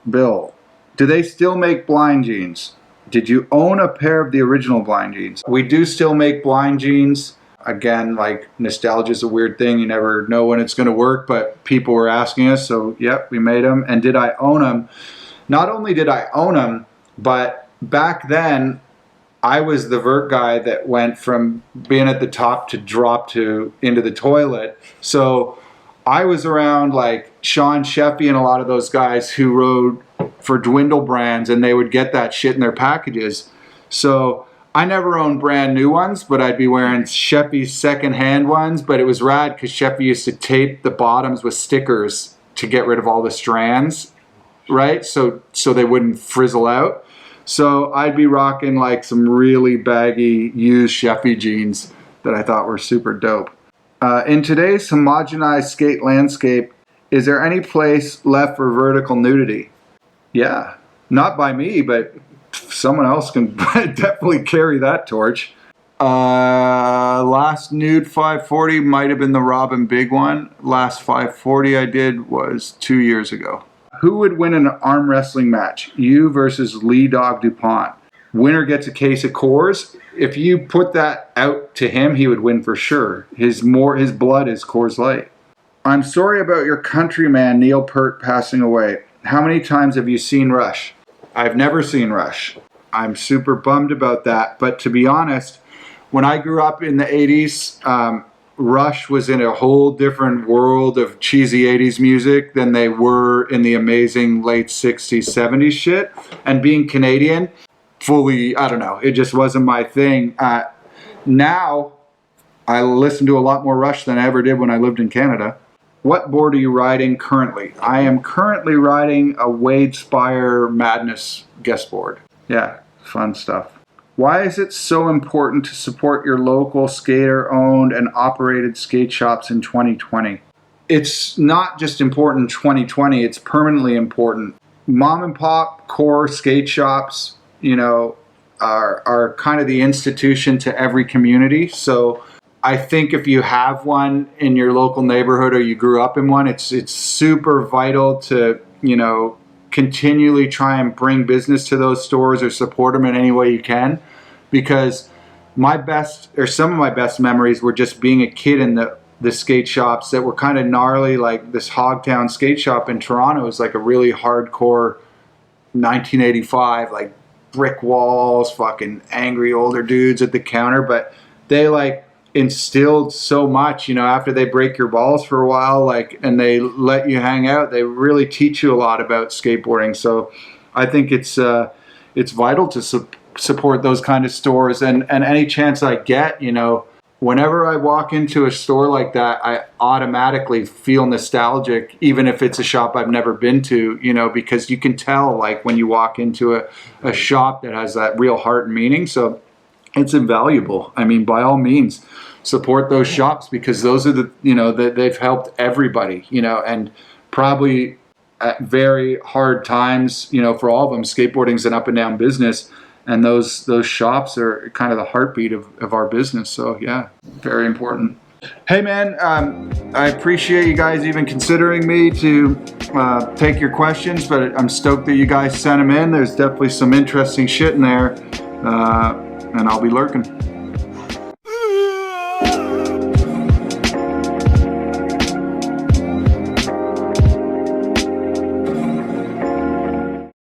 Bill. Do they still make blind jeans? Did you own a pair of the original blind jeans? We do still make blind jeans. Again, like nostalgia is a weird thing. You never know when it's going to work, but people were asking us, so yep, we made them. And did I own them? Not only did I own them, but back then, I was the vert guy that went from being at the top to drop to into the toilet. So I was around like Sean Sheffy and a lot of those guys who rode for Dwindle brands, and they would get that shit in their packages. So I never owned brand new ones, but I'd be wearing Sheffy's secondhand ones. But it was rad because Sheffy used to tape the bottoms with stickers to get rid of all the strands, right? So they wouldn't frizzle out. So I'd be rocking like some really baggy used Sheffy jeans that I thought were super dope. In today's homogenized skate landscape, is there any place left for vertical nudity? Yeah, not by me, but someone else can definitely carry that torch. Last nude 540 might have been the Robin Big one. Last 540 I did was 2 years ago. Who would win an arm wrestling match? You versus Lee Dog DuPont. Winner gets a case of Coors. If you put that out to him, he would win for sure. His blood is Coors Light. I'm sorry about your countryman Neil Peart passing away. How many times have you seen Rush? I've never seen Rush. I'm super bummed about that. But to be honest, when I grew up in the 80s, Rush was in a whole different world of cheesy 80s music than they were in the amazing late 60s, 70s shit. And being Canadian, fully, I don't know, it just wasn't my thing. Now, I listen to a lot more Rush than I ever did when I lived in Canada. What board are you riding currently? I am currently riding a Wade Spire Madness guest board. Yeah, fun stuff. Why is it so important to support your local skater-owned and operated skate shops in 2020? It's not just important in 2020, it's permanently important. Mom and pop core skate shops, you know, are kind of the institution to every community. So I think if you have one in your local neighborhood or you grew up in one, it's super vital to, you know, continually try and bring business to those stores or support them in any way you can, because some of my best memories were just being a kid in the skate shops that were kind of gnarly. Like this Hogtown skate shop in Toronto is like a really hardcore 1985, like brick walls, fucking angry older dudes at the counter, but they like instilled so much, you know, after they break your balls for a while, like, and they let you hang out, they really teach you a lot about skateboarding. So I think it's vital to support those kind of stores, and any chance I get, you know, whenever I walk into a store like that, I automatically feel nostalgic, even if it's a shop I've never been to, you know, because you can tell, like, when you walk into a shop that has that real heart and meaning. So it's invaluable. I mean, by all means, support those shops, because those are the, you know, they've helped everybody, you know, and probably at very hard times, you know, for all of them. Skateboarding's an up and down business, and those shops are kind of the heartbeat of our business. So yeah, very important. Hey man, I appreciate you guys even considering me to take your questions, but I'm stoked that you guys sent them in. There's definitely some interesting shit in there, and I'll be lurking.